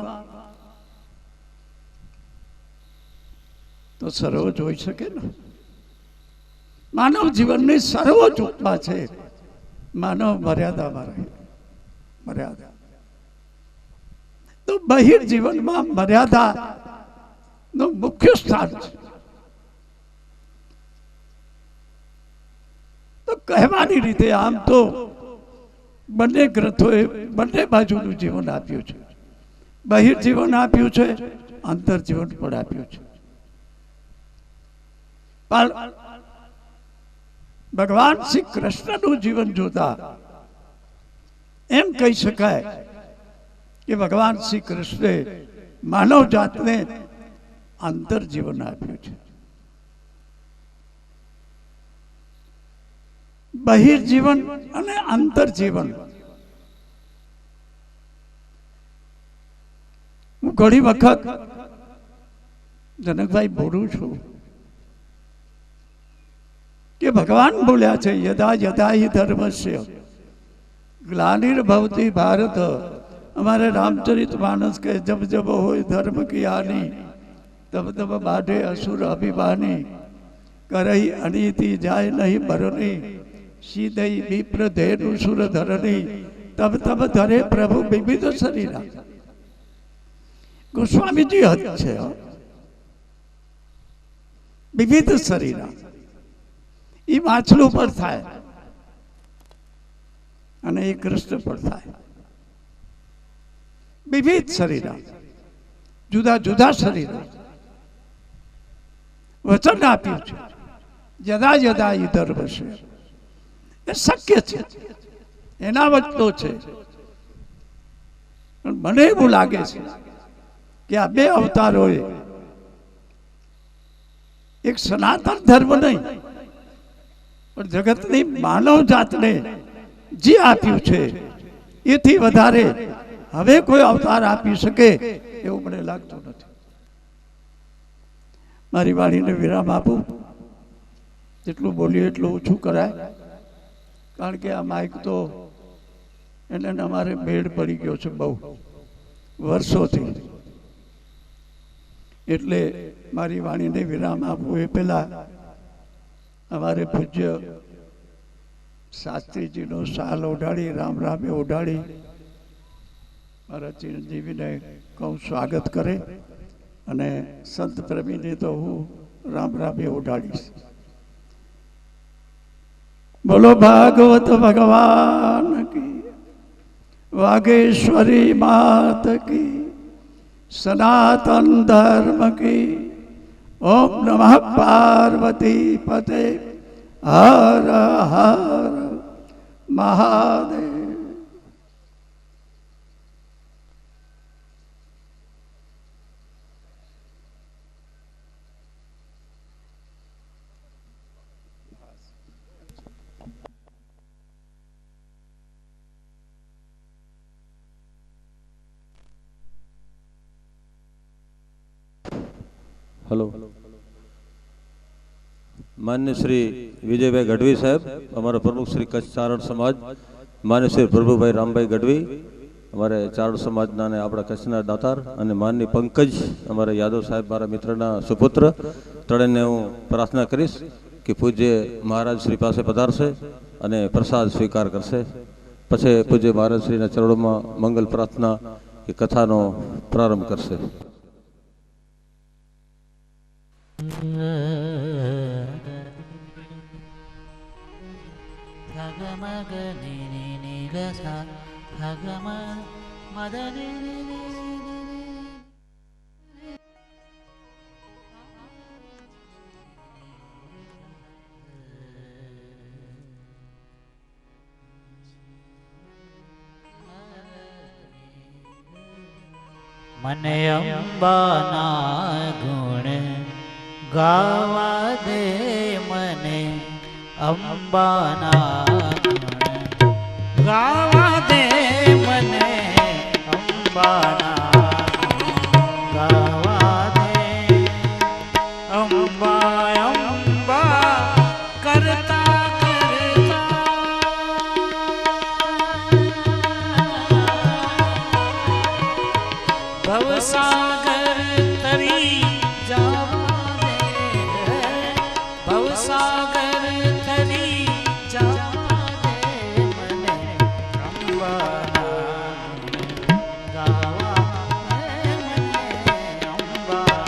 તો સર્વોચ્ચ હોઈ શકે ને. માનવ જીવનની સર્વોચ્ચ ઉપમા છે માનવ મર્યાદામાં રહે. મર્યાદા તો બહિર જીવનમાં મર્યાદા નું મુખ્ય સ્થાન છે. તો કહેવાની રીતે આમ તો બંને ગ્રંથોએ બંને બાજુનું જીવન આપ્યું છે. બહિર જીવન આપ્યું છે, અંતર જીવન પણ આપ્યું છે. પણ ભગવાન શ્રી કૃષ્ણનું જીવન જોતા એમ કહી શકાય કે ભગવાન શ્રી કૃષ્ણે માનવ જાતને આંતર જીવન આપ્યું છે. બહિર્જીવન અને આંતર જીવન. હું ઘણી વખત જનકભાઈ બોલું છું કે ભગવાન બોલ્યા છે યદા યદા હિ ધર્મસ્ય ગ્લાનિર્ભવતી ભારત. हमारे रामचरित मानस के जब जब हो धर्म की हानि तब तब बाढ़े असुर अभिमानी करही अनीति जाय नहीं भरनी सीधई विप्र धेनु सुर धरनी तब तब धरे प्रभु विविध शरीरा. गोस्वामी जी हद છે વિવિધ શરીરા. એ માછલું પર થાય અને એ કૃષ્ણ પર થાય. વિવિધ શરીરા, જુદા જુદા શરીરા. વચન આપ્યું છે યદા યદા ઈ ધર્મ છે. એ શક્ય છે, એના વચનો છે. પણ મને એવું લાગે છે કે આ બે અવતારોએ એક સનાતન ધર્મ નહીં પણ જગતની માનવ જાતને જે આપ્યું છે એથી વધારે હવે કોઈ અવતાર આપી શકે એવું મને લાગતું નથી. મારી વાણીને વિરામ આપું. જેટલું બોલ્યું એટલું ઓછું કરાય, કારણ કે આ માઇક તો એને અમારે મેળ પડી ગયો છે બહુ વર્ષોથી. એટલે મારી વાણીને વિરામ આપવું એ પહેલા અમારે પૂજ્ય શાસ્ત્રીજીનો શાલ ઓઢાડી રામ રામે ઓઢાડી મારા ચિરંજીવીને કહું સ્વાગત કરે, અને સંત પ્રેમીને તો હું રામ રામે ઓઢાડીશ. બોલો ભાગવત ભગવાન કી, વાગેશ્વરી માત કી, સનાતન ધર્મ કી. ઓમ નમઃ પાર્વતી પતે હર હર મહાદેવ. हेलो, मान्य श्री विजयभाई गढ़वी साहब, हमारा प्रमुख श्री कच्छ चारण समाज, मान्य श्री प्रभुभाई रामभाई गढ़वी, हमारे चारण समाज ने अपना कच्छना दातार, और माननीय पंकज हमारे यादव साहब मारा मित्रना सुपुत्र. तड़े हूँ प्रार्थना करीश कि पूज्य महाराज श्री पास पधारशे અને પ્રસાદ સ્વીકાર કરશે. પછી પૂજ્ય મહારાજ શ્રીના ચરણોમાં મંગલ પ્રાર્થના કે કથાનો પ્રારંભ કરશે. મને અંબાના ગુણ ગાવા દે, મને અંબાના ગુણ ગાવા દે, મને અંબાના ગુણ ગાવા દે. અંબા અંબા કરતા भवसागर तरी जावा दे, भवसागर तरी जावा दे, मने अंबाना गावा दे, मने अंबाना.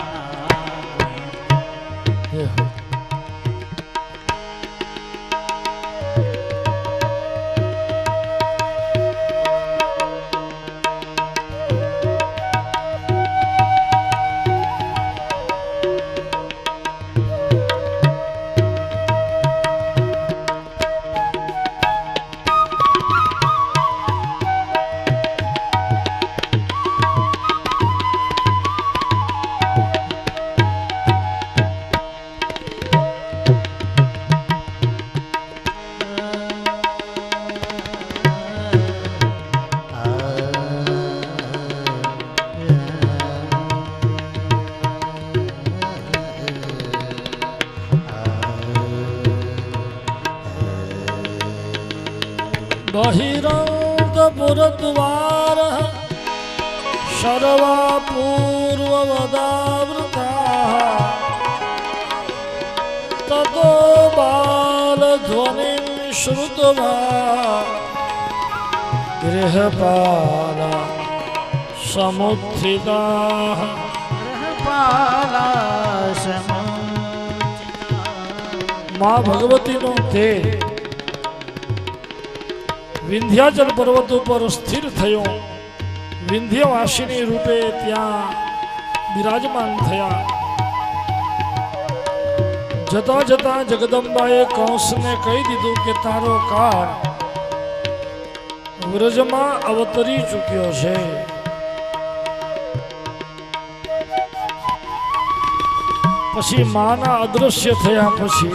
बहिरन्तपुरद्वार सर्वा पूर्ववदावृताः ततो बालध्वनिं श्रुत्वा गृहपाला समुत्थिताः माँ भगवती नो तेज विंध्याचल पर्वत पर स्थिर थयो विंध्यवासिनी रूपे त्या विराजमान थया जता जता जगदंबाए कंस ने कही दीधुं के तारो काळ व्रजमा अवतरी चुक्यो छे। पछी माना अदृश्य थया पछी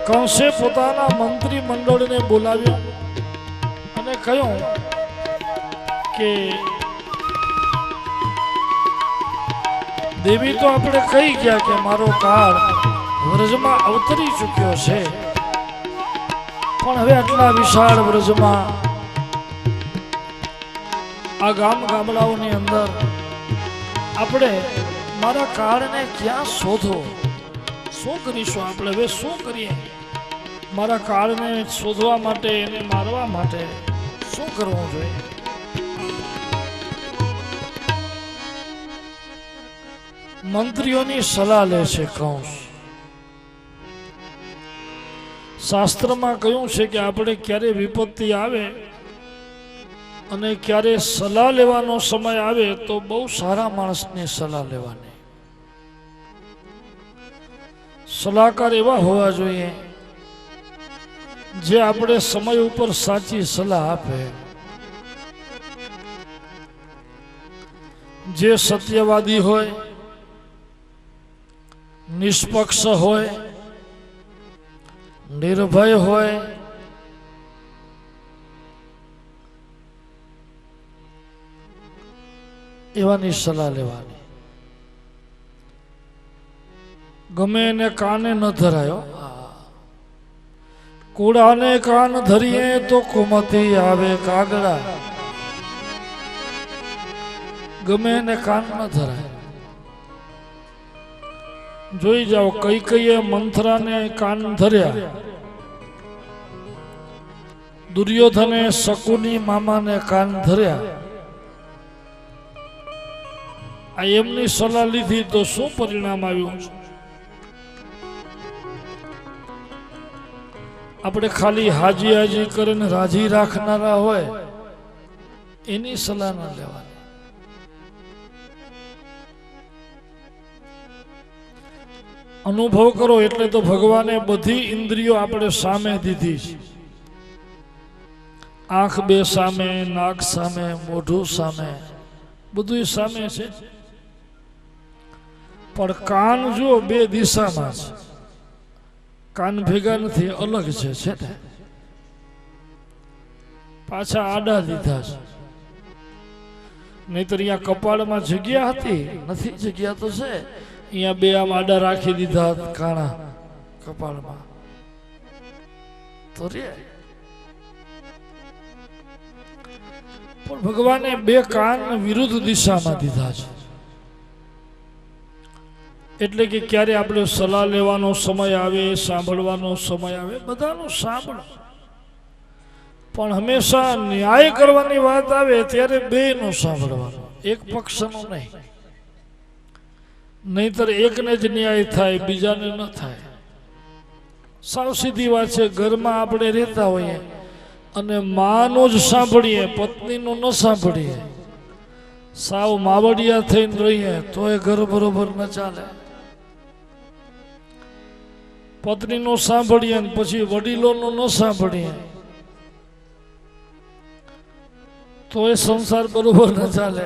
कंसे पोताना मंत्री मंडल ने बोलाव्या अने कह्युं के देवी तो आपणे कही गया के मारो काळ व्रजमां अवतरी चुक्यो छे पण हवे आटला विशाळ व्रजमां आ गाम गामडाओनी अंदर आपणे मारा काळने क्यां शोधो શું કરીશું આપણે હવે શું કરીએ મારા કાળને શોધવા માટે એને મારવા માટે શું કરવું જોઈએ મંત્રીઓની સલાહ લે છે કંસ શાસ્ત્રમાં કહ્યું છે કે આપણે ક્યારે વિપત્તિ આવે અને ક્યારે સલાહ લેવાનો સમય આવે તો બહુ સારા માણસની સલાહ લેવાની સલાહકાર એવા હોવા જોઈએ જે આપણે સમય ઉપર સાચી સલાહ આપે જે સત્યવાદી હોય નિષ્પક્ષ હોય નિર્ભય હોય એવાની સલાહ લેવાની ગમે એને કાને ન ધરાયો કુડાને કાન ધરીએ તો કુમતી આવે કાગડા ગમે એને કાન ન ધરાય જોઈ જાઓ કઈ કઈએ મંથરાને કાન ધર્યા દુર્યોધને શકુની મામાને કાન ધર્યા આ એમની સલાહ લીધી તો શું પરિણામ આવ્યું આપણે ખાલી હાજી હાજી કરીને રાજી રાખનારા હોય એની સલાહ ન લેવાની અનુભવ કરો એટલે તો ભગવાને બધી ઇન્દ્રિયો આપણે સામે દીધી છે આંખ બે સામે નાક સામે મોઢું સામે બધું સામે છે પણ કાન જો બે દિશામાં છે કાન ભેગા નથી અલગ છે ને પાછા આડા દીધા છે નહીતર અહીંયા કપાળમાં જગ્યા હતી નથી જગ્યા તો છે અહીંયા બે આમ આડા રાખી દીધા કાણા કપાળમાં તો રે પણ ભગવાને બે કાન વિરુદ્ધ દિશામાં દીધા છે એટલે કે ક્યારે આપણે સલાહ લેવાનો સમય આવે સાંભળવાનો સમય આવે બધાનો સાંભળો પણ હંમેશા ન્યાય કરવાની વાત આવે ત્યારે બેનો સાંભળવાનો એક પક્ષનો નહીં નહીતર એકને જ ન્યાય થાય બીજાને ન થાય સાવ સીધી વાત છે ઘરમાં આપણે રહેતા હોઈએ અને માનો જ સાંભળીએ પત્નીનું ન સાંભળીએ સાવ માવડિયા થઈને રહીએ તો એ ઘર બરોબર ન ચાલે પત્નીનું સાંભળીએ ને પછી વડીલોનું ન સાંભળીએ તો એ સંસાર બરોબર ન ચાલે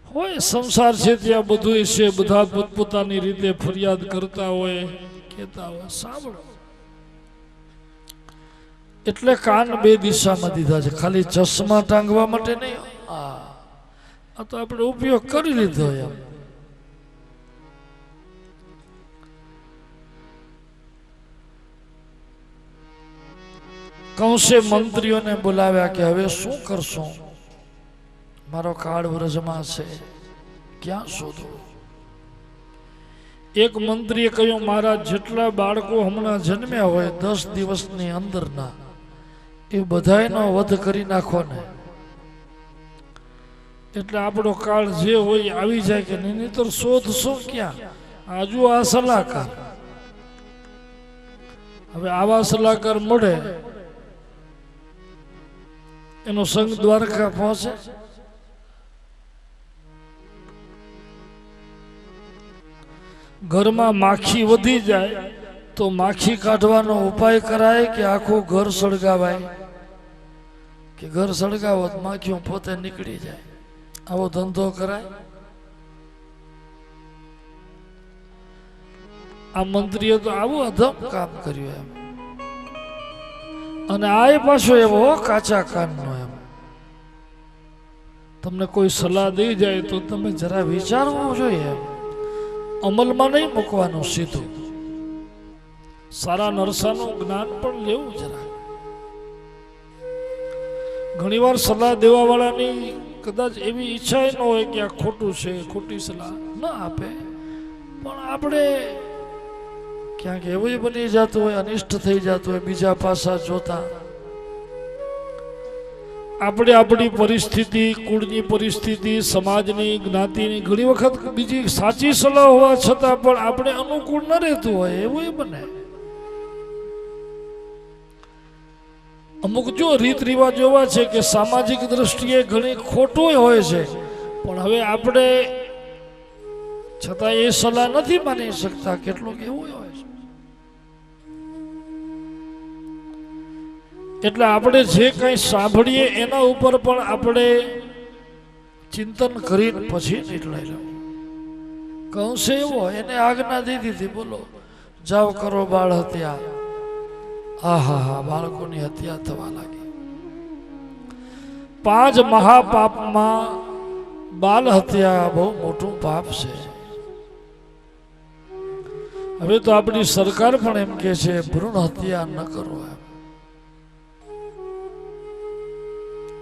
હોય સંસાર છે ત્યાં બધું છે બધા પોતપોતાની રીતે ફરિયાદ કરતા હોય કહેતા હોય સાંભળો એટલે કાન બે દિશામાં દીધા છે ખાલી ચશ્મા ટાંગવા માટે નહીં આ તો આપણે ઉપયોગ કરી લીધો એમ કંસે મંત્રીઓને બોલાવ્યા કે હવે શું કરશું, મારો કાળ વ્રજમાં છે, ક્યાં શોધું? એક મંત્રીએ કહ્યું, મારા જેટલા બાળકો હમણાં જન્મ્યા હોય 10 દિવસની અંદરના, એ બધાયનો વધ કરી નાખો ને, એટલે આપણો કાળ જે હોય આવી જાય કે નહીં. તો શોધશો ક્યાં? આજુ આ સલાહકાર, હવે આવા સલાહકાર મળે એનો સંઘ દ્વારકા પહોંચે. ઘરમાં માખી વધી જાય તો માખી કાઢવાનો ઉપાય કરાય કે આખું ઘર સળગાવાય? કે ઘર સળગાવો તો માખીઓ પોતે નીકળી જાય, આવો ધંધો કરાય? આ મંત્રીએ તો આવું અધમ કામ કર્યું એમ. અને આ પાછો એવો કાચા કાનનો એમ. તમને કોઈ સલાહ દઈ જાય તો તમે જરા વિચારવું જોઈએ એમ, અમલમાં નહીં મૂકવાનું સીધું. સારા નરસાનું જ્ઞાન પણ લેવું જરા. ઘણીવાર સલાહ દેવા વાળાની કદાચ એવી ઈચ્છા ન હોય કે આ ખોટું છે, ખોટી સલાહ ના આપે, પણ આપણે ક્યાંક એવું બની જતું હોય, અનિષ્ટ થઈ જતું હોય બીજા પાસા જોતા. આપણે આપણી પરિસ્થિતિ, કુળની પરિસ્થિતિ, સમાજની, જ્ઞાતિની ઘણી વખત બીજી સાચી સલાહ હોવા છતાં પણ આપણે અનુકૂળ ન રહેતું હોય એવું બને. અમુક જો રીત રિવાજ એવા છે કે સામાજિક દ્રષ્ટિએ ઘણી ખોટું હોય છે, પણ હવે આપણે છતાં એ સલાહ નથી માની શકતા. કેટલુંક એવું હોય છે. એટલે આપણે જે કંઈ સાંભળીએ એના ઉપર પણ આપણે ચિંતન કરીને પછી નિર્ણય લેવો. કંસે એવો એને આજ્ઞા દીધી હતી, બોલો જાઓ કરો બાળ હત્યા. હા, બાળકોની હત્યા થવા લાગી. 5 મહાપાપમાં બાલ હત્યા બહુ મોટું પાપ છે. હવે તો આપણી સરકાર પણ એમ કે છે ભ્રૂણ હત્યા ન કરો એમ,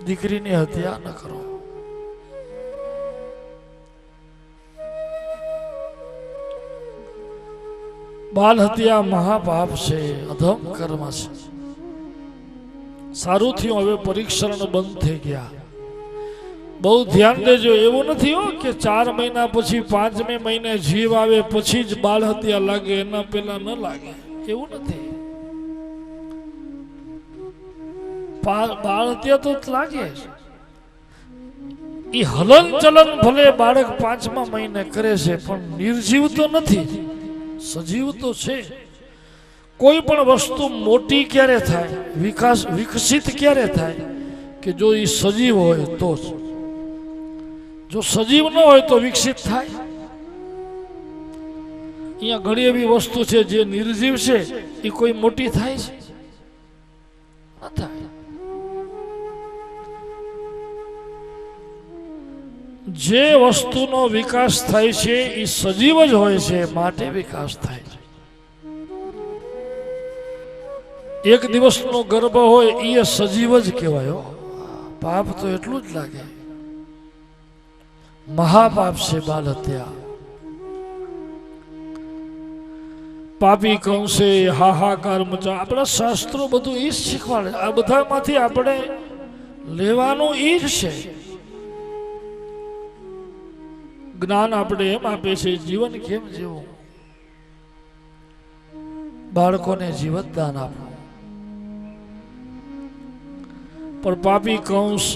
દીકરીની હત્યા ન કરો. બાલ હત્યા મહાપાપ છે, અધમ કર્મ છે. સારું થયું હવે પરીક્ષણ બંધ થઈ ગયા. બહુ ધ્યાન દેજો. એવું નથી હો કે 4 મહિના પછી 5મે મહિને જીવ આવે પછી જ બાળ હત્યા લાગે, એના પેલા ન લાગે, એવું નથી. બાળ હત્યા તો લાગે. એ હલન ચલન ભલે બાળક 5મા મહિને કરે છે પણ નિર્જીવ તો નથી, સજીવ તો છે. કોઈ પણ વસ્તુ મોટી ક્યારે થાય, વિકસિત ક્યારે થાય કે જો એ સજીવ હોય તો જ. જો સજીવ ન હોય તો વિકસિત થાય. અહીંયા ઘણી એવી વસ્તુ છે જે નિર્જીવ છે, એ કોઈ મોટી થાય છે? ન થાય. જે વસ્તુનો વિકાસ થાય છે એ સજીવ જ હોય છે, માટે વિકાસ થાય છે. એક દિવસનો ગર્ભ હોય એ સજીવ જ કહેવાય. પાપ તો એટલું જ લાગે. મહાપાપ છે બાલ હત્યા. પાપી કંસે હાહાકાર મચા. આપણા શાસ્ત્રો બધું એ જ શીખવાડે. આ બધામાંથી આપણે લેવાનું એ જ છે. જ્ઞાન આપણે એમ આપે છે જીવન કેમ જીવવું, બાળકોને જીવતદાન આપવું. પણ પાપી કંસ,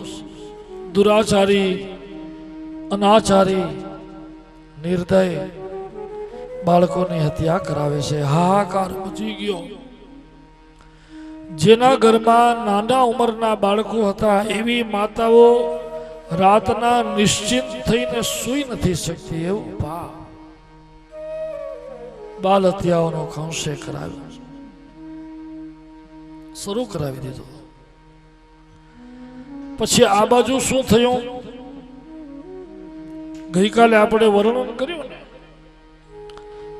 દુરાચારી, અનાચારી, નિર્દય બાળકોની હત્યા કરાવે છે. હાહાકાર મચી ગયો. જેના ઘરમાં નાના ઉંમરના બાળકો હતા એવી માતાઓ રાતના નિશ્ચિંત થઈને સૂઈ નથી શકતી. એવું પાપ બાલ હત્યાઓનો કંસે કરાવ્યો, શરૂ કરાવી દીધો. પછી આ બાજુ શું થયું? ગઈકાલે આપણે વર્ણન કર્યું ને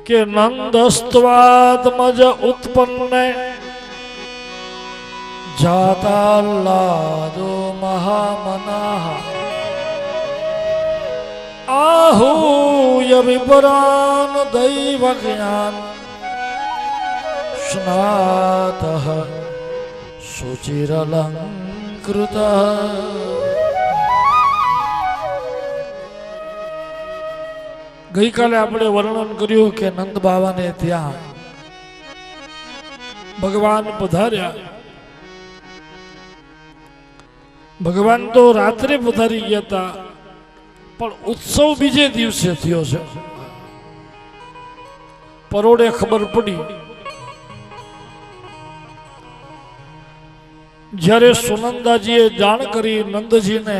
કે નંદસ્ત્વાત્મજ ઉત્પન્ન જાતાલ્લાદો મહામનાહ આહૂય વિપરાન દૈવ જ્ઞાન સ્નાતઃ સુચિરલંકૃતઃ. ગઈકાલે આપણે વર્ણન કર્યું કે નંદ બાવાને ત્યાં ભગવાન પધાર્યા. ભગવાન તો રાત્રે પધારી ગયા હતા, પણ ઉત્સવ બીજે દિવસે થયો છે. પરોડે ખબર પડી જ્યારે સુનંદાજીએ જાણ કરી નંદજીને.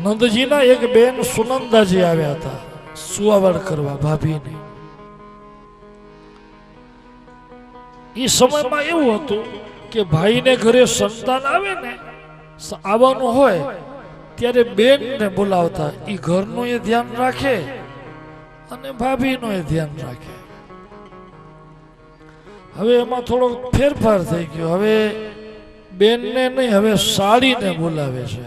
નંદજીના એક બેન સુનંદાજી આવ્યા હતા સુવાવડ કરવા ભાભીને. એ સમયમાં એવું હતું કે ભાઈને ઘરે સંતાન આવે ને, આવવાનું હોય ત્યારે બેનને બોલાવતા. એ ઘરનું એ ધ્યાન રાખે અને ભાભીનું એ ધ્યાન રાખે. હવે એમાં થોડો ફેરફાર થઈ ગયો. હવે બેનને નહીં, હવે સાડીને બોલાવે છે.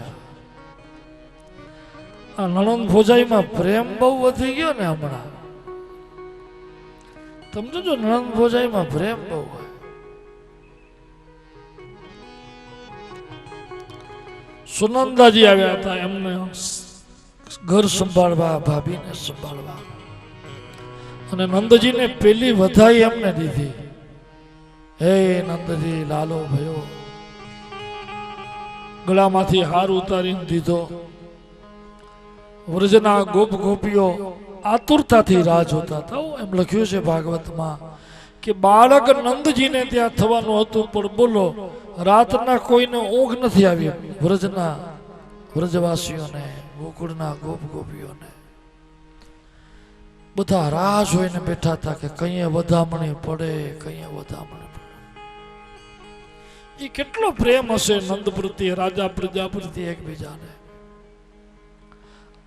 આ નણંદ ભોજાઈમાં પ્રેમ બહુ વધી ગયો ને હમણાં. તમે જોજો, નણંદ ભોજાઈમાં પ્રેમ બહુ હોય. સુનંદાજી આવ્યા હતા એમને ઘર સંભાળવા, ભાભીને સંભાળવા. અને નંદજીને પેલી વધાઈ એમને દીધી. હે નંદજી, લાલો ભયો. ગળામાંથી હાર ઉતારીને દીધો. વ્રજના ગોપ ગોપીઓ આતુરતાથી રાહ જોતા હતા. એમ લખ્યું છે ભાગવતમાં કે બાળક નંદજીને ત્યાં થવાનું હતું, પણ બોલો રાતના કોઈને ઊંઘ નથી આવી. વ્રજવાસીઓને, ગોકુળના ગોપ ગોપીઓને બધા રાહ જોઈને બેઠા હતા કે કઈએ વધામણી પડે, કઈએ વધામણી પડે. એ કેટલો પ્રેમ હશે નંદ પ્રત્યે, રાજા પ્રજા પ્રત્યે એકબીજાને.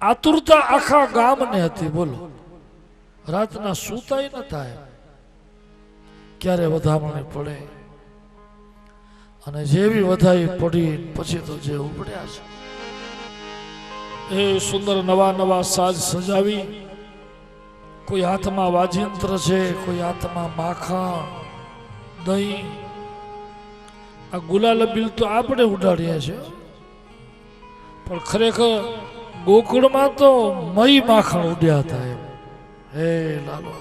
આતુરતા આખા ગામને હતી. બોલો રાતના સૂતાય ન થાય ક્યારે વધામણી પડે. અને જેવી વધાઈ પડી પછી તો જે ઉપડ્યા છે એ સુંદર નવા નવા સાજ સજાવી. કોઈ હાથમાં વાજિંત્ર છે, કોઈ હાથમાં માખણ, દહીં. આ ગુલાલ બિલ તો આપણે ઉડાડીએ છીએ, પણ ખરેખર ગોકુળમાં તો મય માખણ ઉડ્યા હતા. એમ હે લાલો.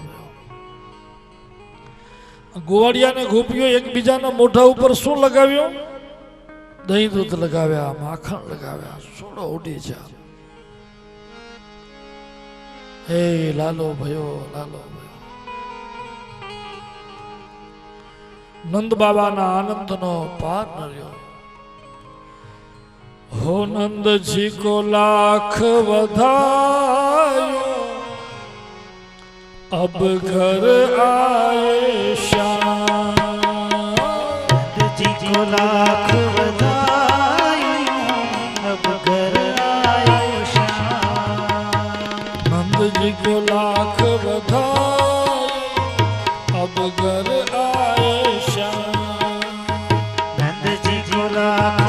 ગોવાળિયા ને ગોપીઓ એકબીજાના મોઢા ઉપર શું લગાવ્યું? દહીં દૂધ લગાવ્યા, માખણ લગાવ્યા, સોડો ઉડી જા. હે લાલો ભયો, લાલો ભયો. નંદ બાબાના આનંદનો પાર ન રહ્યો. हो नंद जी को लाख बधाई, अब घर आए श्याम। नंद जी को लाख बधाई, अब घर आए श्याम। नंद जी को लाख बधाई, अब घर आए श्याम। नंद जी को लाख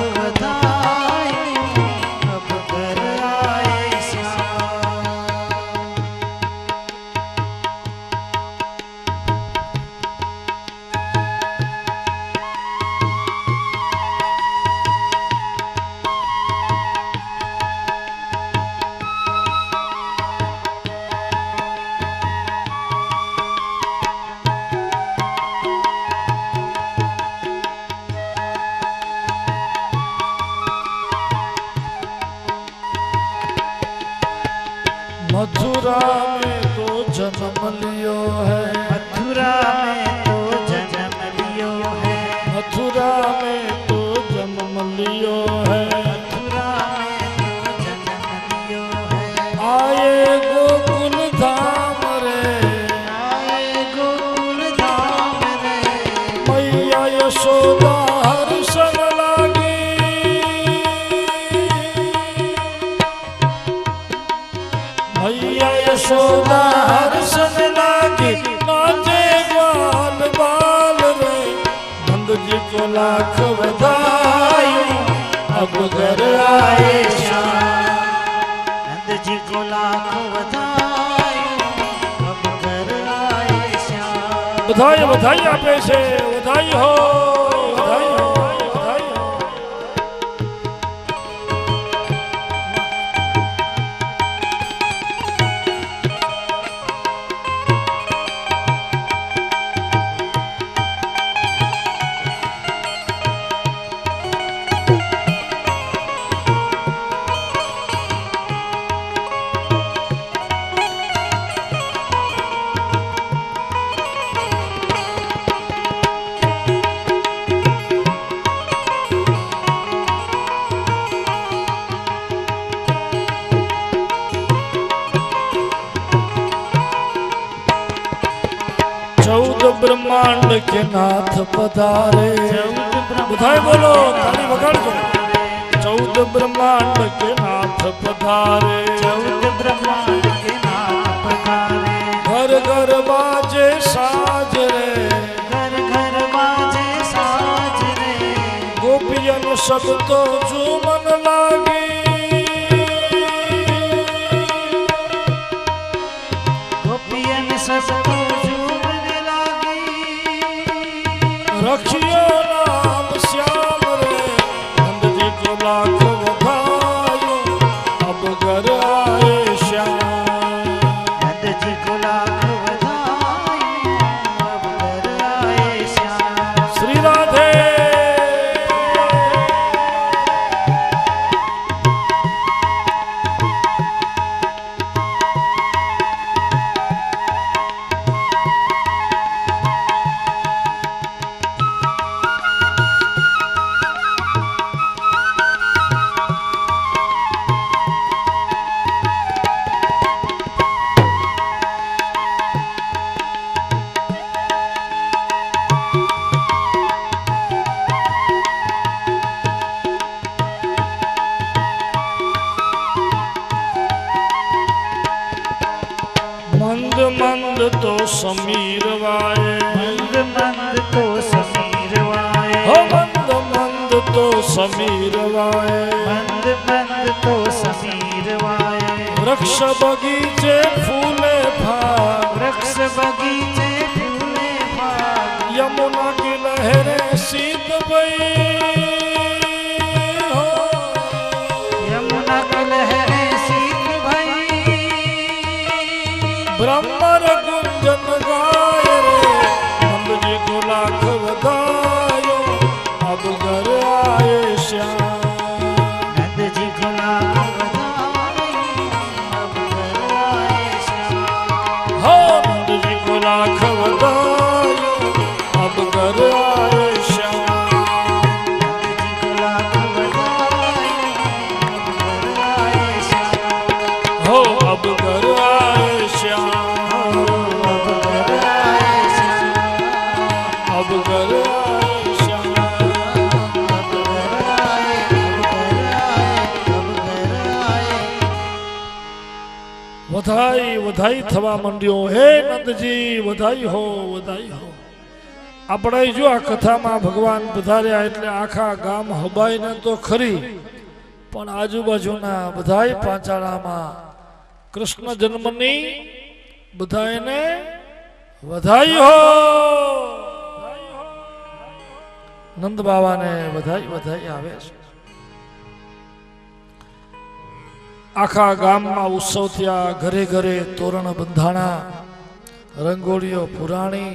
मथुरा में तो जन्म लियो है, मथुरा में तो जन्म लियो है, मथुरा में तो जन्म लियो है, मथुरा में तो जन्म लियो है। आए गोकुल धाम रे, आए गोकुल धाम रे, मैया यशोदा हर्षण लागी। मैया यशोदा हर्षण लागी, नाचे ग्वाल बाल रे, जी को लाख बधाई, अब घर आए श्याम। नंद जी को लाख बधाई, अब घर आए श्याम। बधाई बधाई आपे से, बधाई हो, बधाई हो, बधाई हो। ब्रह्मांड के नाथ पधारे, बधाई बोलो, ताली बगाड़ दो। 14 ब्रह्मांड के नाथ पधारे, 14 ब्रह्मांड के नाथ पधारे। घर घर बाजे साज रे, घर घर बाजे साज रे। गोपियन सब तो झूमन लागी, गोपियन सब तो रखियो नाम श्याम रे। नंद जी को लाख बधाई, अब घर आए श्याम। नंद जी को लाख बधाई, अब घर आए श्याम। श्री राधे। मंद मंद तो समीर वाए, मंद मंद तो समीर वाए। हो मंद मंद तो समीर वाए, मंद मंद तो समीर वाए। वृक्ष बगीचे फूले भाग, वृक्ष बगीचे फूले भाग। यमुना की लहरें शीत बई, हो यमुना की लहरें शीत भई। ब्रह्मर गुंजन गाय रे। नंद जी को लाख बधाई, अब घर आए श्याम। नंद जी को लाख बधाई, अब घर आए श्याम। हो नंद जी को लाख बधाई, अब घर आए श्याम। नंद जी को लाख बधाई, अब घर आए श्याम। हो अब घर आए श्याम, अब घर आए श्याम। अब घर आए श्याम। अब घर आए, अब घर आए, अब घर आए। बधाई बधाई थवा मंड्यो, हे नंदजी बधाई हो, बधाई हो। આપણે જો આ કથામાં ભગવાન પધાર્યા એટલે આખા ગામ હબાઈને તો ખરી, પણ આજુબાજુના બધાય પાંચાળામાં કૃષ્ણ જન્મની બધાયને વધાઈ હો। નંદ બાવાને વધાઈ વધાઈ આવે છે। આખા ગામમાં ઉત્સવ થયા, ઘરે ઘરે તોરણ બંધાણા, રંગોળીઓ પુરાણી।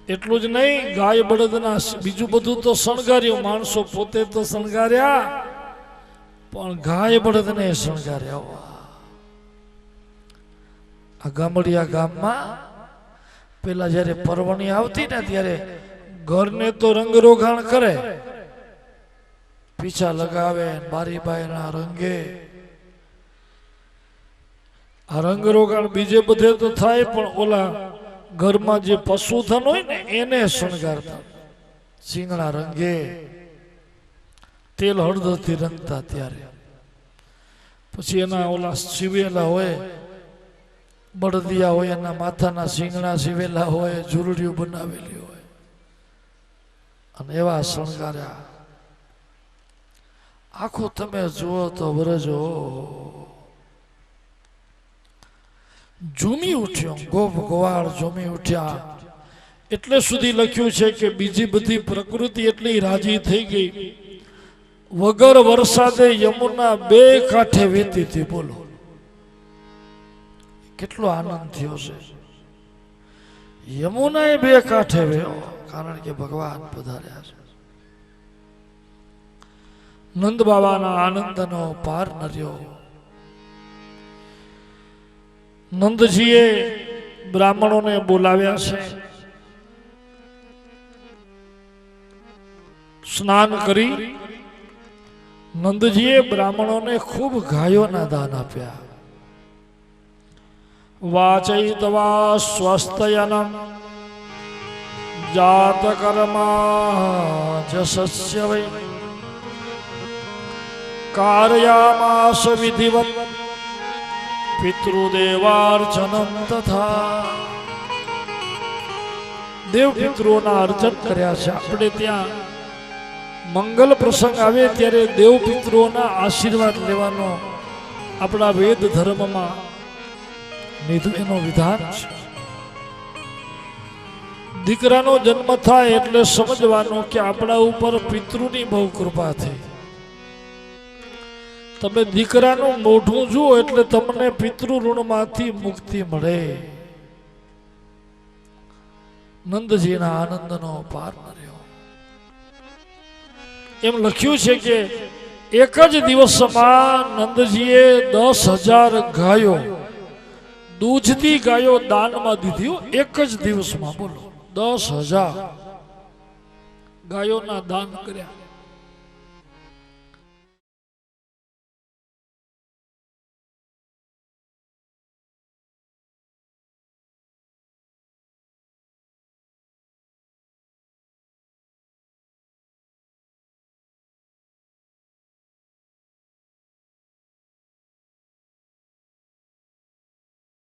એટલું જ નહીં, ગાય બળદના બીજું બધું તો શણગાર્યું, માણસો પોતે તો શણગાર્યા, પણ ગાય બળદને શણગાર્યા। આ ગામડિયા ગામમાં પેલા જ્યારે પરવણી આવતી ને ત્યારે ઘરને તો રંગરોગાણ કરે, પીછા લગાવે, બારી બાયના રંગે। આ રંગરોગાણ બીજે બધે તો થાય, પણ ઓલા ઘરમાં જે પશુધન હોય ને એને શણગારતા, શીંગણા રંગે, તેલ હળદરથી રંગતા। ત્યારે પછી એના ઓલા સીવેલા હોય, બળદિયા હોય, એના માથાના શીંગણા સીવેલા હોય, ઝૂરડીઓ બનાવેલી હોય, અને એવા શણગાર્યા. આખું તમે જુઓ તો વરજો ઝૂમી ઉઠ્યો, ગોપ ગોવાળ ઝૂમી ઉઠ્યા. એટલે સુધી લખ્યું છે કે બીજી બધી પ્રકૃતિ એટલી રાજી થઈ ગઈ, વગર વરસાદે યમુના બે કાંઠે વહેતી હતી. બોલો કેટલો આનંદ થયો છે. યમુના એ બે કાંઠે વહેયો, કારણ કે ભગવાન પધાર્યા છે. નંદ બાબાના આનંદનો પાર ન રહ્યો. નંદજીએ બ્રાહ્મણોને બોલાવ્યા છે. સ્નાન કરી નંદજીએ બ્રાહ્મણોને ખૂબ ગાયોના દાન આપ્યા. વાચયિત્વા સ્વસ્તયનમ જાતકર્મા જસસ્ય વૈ કારયામાસ વિધિવત પિતૃદેવાર્ચનમ તથા. દેવ પિતૃઓના અર્ચન કર્યા છે. આપણે ત્યાં મંગલ પ્રસંગ આવે ત્યારે દેવ પિતૃઓના આશીર્વાદ લેવાનો આપણા વેદ ધર્મમાં એનો વિધાન છે. દીકરાનો જન્મ થાય એટલે સમજવાનો કે આપણા ઉપર પિતૃની બહુ કૃપા થઈ. તમે દીકરાનું મોઢું જુઓ એટલે તમને પિતૃ ઋણમાંથી મુક્તિ મળે. નંદજીના આનંદનો પાર ન રહ્યો. એમ લખ્યું છે કે એક જ દિવસમાં નંદજીએ 10,000 ગાયો, દૂધથી ગાયો દાનમાં દીધી. એક જ દિવસમાં બોલો 10,000 ગાયોના દાન કર્યા.